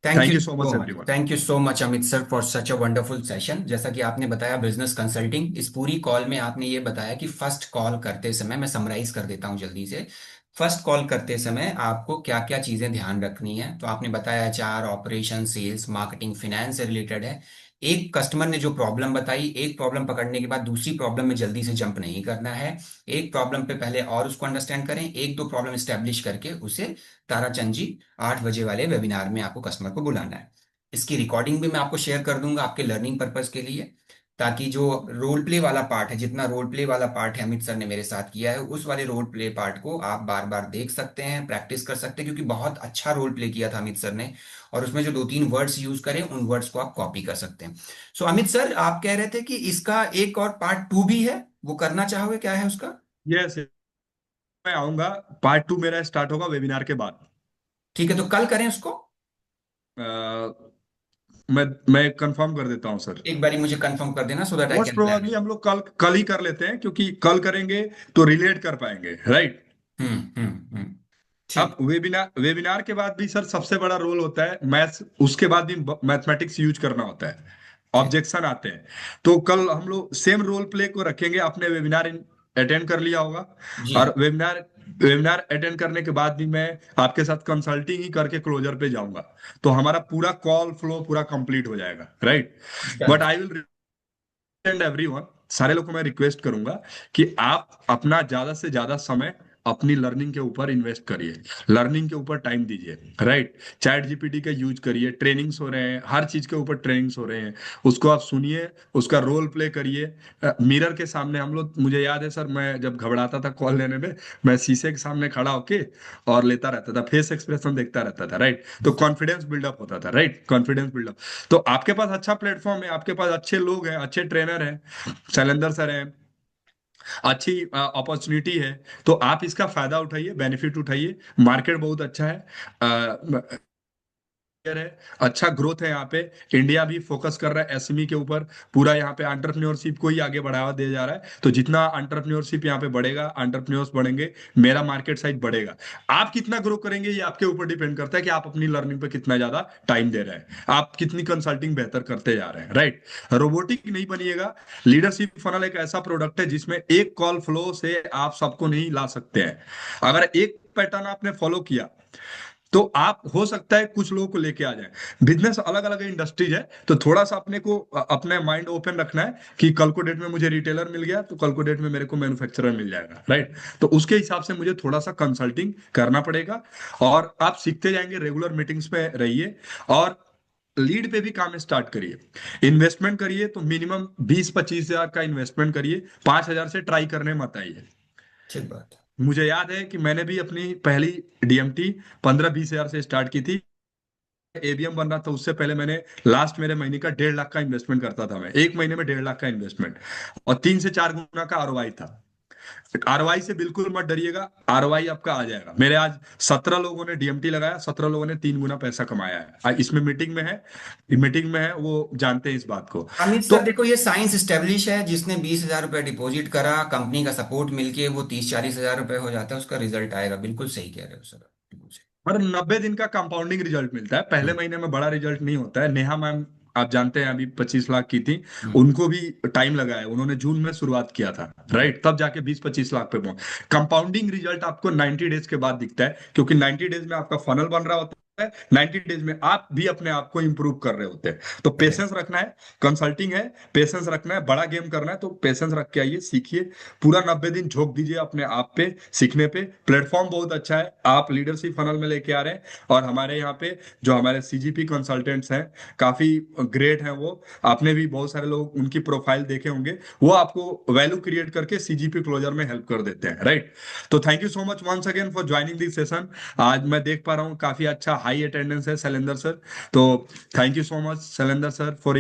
Thank thank you you so so much much, everyone. Thank you so much Amit sir for such a wonderful session. जैसा कि आपने बताया बिजनेस कंसल्टिंग, इस पूरी कॉल में आपने ये बताया कि फर्स्ट कॉल करते समय, मैं समराइज कर देता हूं जल्दी से। फर्स्ट कॉल करते समय आपको क्या क्या चीजें ध्यान रखनी है, तो आपने बताया चार ऑपरेशन, सेल्स, मार्केटिंग, फिनेंस से रिलेटेड है। एक कस्टमर ने जो प्रॉब्लम बताई, एक प्रॉब्लम पकड़ने के बाद दूसरी प्रॉब्लम में जल्दी से जंप नहीं करना है। एक प्रॉब्लम पे पहले और उसको अंडरस्टैंड करें, एक दो प्रॉब्लम स्टैब्लिश करके उसे ताराचंद जी 8 बजे वाले वेबिनार में आपको कस्टमर को बुलाना है। इसकी रिकॉर्डिंग भी मैं आपको शेयर कर दूंगा आपके लर्निंग पर्पज के लिए, ताकि जो रोल प्ले वाला पार्ट है, जितना रोल प्ले वाला पार्ट है अमित सर ने मेरे साथ किया है, उस वाले रोल प्ले पार्ट को आप बार बार देख सकते हैं, प्रैक्टिस कर सकते हैं, क्योंकि बहुत अच्छा रोल प्ले किया था अमित सर ने। और उसमें जो दो तीन वर्ड्स यूज करें, उन वर्ड्स को आप कॉपी कर सकते हैं। सो अमित सर, आप कह रहे थे कि इसका एक और पार्ट 2 भी है, वो करना चाहोगे, क्या है उसका? यस, मैं आऊंगा। पार्ट 2 मेरा स्टार्ट होगा वेबिनार के बाद। ठीक है, तो कल करें उसको। अ, मैं कंफर्म कर देता हूँ सर। एक बारी मुझे कंफर्म कर देना, so that I most can plan. Probably हम लोग कल कल ही कर लेते हैं, क्योंकि कल करेंगे तो रिलेट कर पाएंगे, राइट। अब ठीक। वेबिनार वेबिनार के बाद भी सर सबसे बड़ा रोल होता है मैथ्स, उसके बाद भी मैथमेटिक्स यूज करना होता है, ठीक। ऑब्जेक्शन आते हैं। तो कल हम लोग सेम रोल प्ले को रखेंगे। आपने वेबिनार अटेंड कर लिया होगा, जी। और वेबिनार वेबिनार अटेंड करने के बाद भी मैं आपके साथ कंसल्टिंग ही करके क्लोजर पे जाऊंगा। तो हमारा पूरा कॉल फ्लो पूरा कंप्लीट हो जाएगा, right. Done. But I will and everyone, सारे लोग को मैं रिक्वेस्ट करूंगा कि आप अपना ज्यादा से ज्यादा समय अपनी लर्निंग के ऊपर इन्वेस्ट करिए, लर्निंग के ऊपर टाइम दीजिए, राइट। चैट जीपीटी का यूज करिए, ट्रेनिंग्स हो रहे हैं, हर चीज के ऊपर ट्रेनिंग्स हो रहे हैं, उसको आप सुनिए, उसका रोल प्ले करिए। मिरर के सामने हम लोग, मुझे याद है सर, मैं जब घबराता था कॉल लेने में, मैं शीशे के सामने खड़ा होके और लेता रहता था, फेस एक्सप्रेशन देखता रहता था, राइट। तो कॉन्फिडेंस बिल्डअप होता था, राइट, कॉन्फिडेंस बिल्डअप। तो आपके पास अच्छा प्लेटफॉर्म है, आपके पास अच्छे लोग हैं, अच्छे ट्रेनर हैं, शैलेंद्र सर हैं, अच्छी अपॉर्चुनिटी है। तो आप इसका फायदा उठाइए, बेनिफिट उठाइए। मार्केट बहुत अच्छा है, है, अच्छा ग्रोथ है यहाँ पे। इंडिया भी फोकस कर रहा है एसएमई के ऊपर, पूरा यहाँ पे एंटरप्रेन्योरशिप को ही आगे बढ़ावा दिया जा रहा है। तो जितना एंटरप्रेन्योरशिप यहाँ पे बढ़ेगा, एंटरप्रेन्योर्स बढ़ेंगे, मेरा मार्केट साइज बढ़ेगा। आप कितना ग्रो करेंगे ये आपके ऊपर डिपेंड करता है कि आप अपनी लर्निंग पे कितना ज्यादा टाइम दे रहे हैं, आप कितनी कंसल्टिंग बेहतर करते जा रहे हैं, राइट। रोबोटिक नहीं बनिएगा। लीडरशिप फनल एक ऐसा प्रोडक्ट है जिसमें एक कॉल फ्लो से आप सबको नहीं ला सकते हैं। अगर एक पैटर्न आपने फॉलो किया तो आप हो सकता है कुछ लोगों को लेके आ जाए। बिजनेस अलग अलग इंडस्ट्रीज है, तो थोड़ा सा अपने को अपने माइंड ओपन रखना है कि कल को डेट में मुझे रिटेलर मिल गया तो कल को डेट में मेरे को मैन्युफैक्चरर मिल जाएगा, राइट। तो उसके हिसाब से मुझे थोड़ा सा कंसल्टिंग करना पड़ेगा। और आप सीखते जाएंगे, रेगुलर मीटिंग्स पे रहिए, और लीड पे भी काम स्टार्ट करिए। इन्वेस्टमेंट करिए तो मिनिमम 20-25 हजार का इन्वेस्टमेंट करिए, 5 हजार से ट्राई करने मत आइए। ठीक बात है। मुझे याद है कि मैंने भी अपनी पहली डीएमटी 15-20 हजार से स्टार्ट की थी। एबीएम बन रहा था उससे पहले मैंने लास्ट मेरे महीने का 1.5 लाख का इन्वेस्टमेंट करता था, मैं एक महीने में 1.5 लाख का इन्वेस्टमेंट, और 3 से 4 गुना का आरओआई था। आरओआई से बिल्कुल मत डरिएगा, आरओआई आपका आ जाएगा। मेरे आज 17 लोगों ने डीएमटी लगाया, 17 लोगों ने 3 गुना पैसा कमाया है। इसमें मीटिंग में है, वो जानते हैं इस बात को। अमित तो सर देखो, ये साइंस स्टेब्लिश है, जिसने 20,000 रुपये डिपॉजिट करा, कंपनी का सपोर्ट मिलके वो 30-40 हजार रुपये हो जाता है, उसका रिजल्ट आएगा। बिल्कुल सही कह रहे हो सर, बिल्कुल सही। हर 90 दिन का कंपाउंडिंग रिजल्ट मिलता है, पहले हम्म। महीने में बड़ा रिजल्ट नहीं होता है। नेहा मैम, आप जानते हैं, अभी 25 लाख की थी, हम्म। उनको भी टाइम लगा है, उन्होंने जून में शुरुआत किया था, राइट, तब जाके 20-25 लाख पे पहुंच। कंपाउंडिंग रिजल्ट आपको 90 डेज के बाद दिखता है, क्योंकि 90 डेज में आपका फनल बन रहा होता है, 90 डेज में आप भी अपने आप को इंप्रूव कर रहे होते हैं। तो पेशेंस रखना है, कंसल्टिंग है, पेशेंस रखना है, बड़ा गेम करना है, तो पेशेंस रख के आइए, सीखिए। पूरा 90 दिन झोंक दीजिए अपने आप पे, सीखने पे। प्लेटफॉर्म बहुत अच्छा है, आप लीडरशिप फनल में लेके आ रहे हैं। और हमारे यहाँ पे जो हमारे सीजीपी कंसल्टेंट्स हैं, काफी ग्रेट हैं वो। आपने भी बहुत सारे लोग उनकी प्रोफाइल देखे होंगे, वो आपको वैल्यू क्रिएट करके सीजीपी क्लोजर में हेल्प कर देते हैं, राइट। तो thank you so much once again for joining this session. आज मैं देख पा रहा हूँ काफी अच्छा हाई अटेंडेंस है शैलेंद्र सर। तो thank you so much Shailendra sir for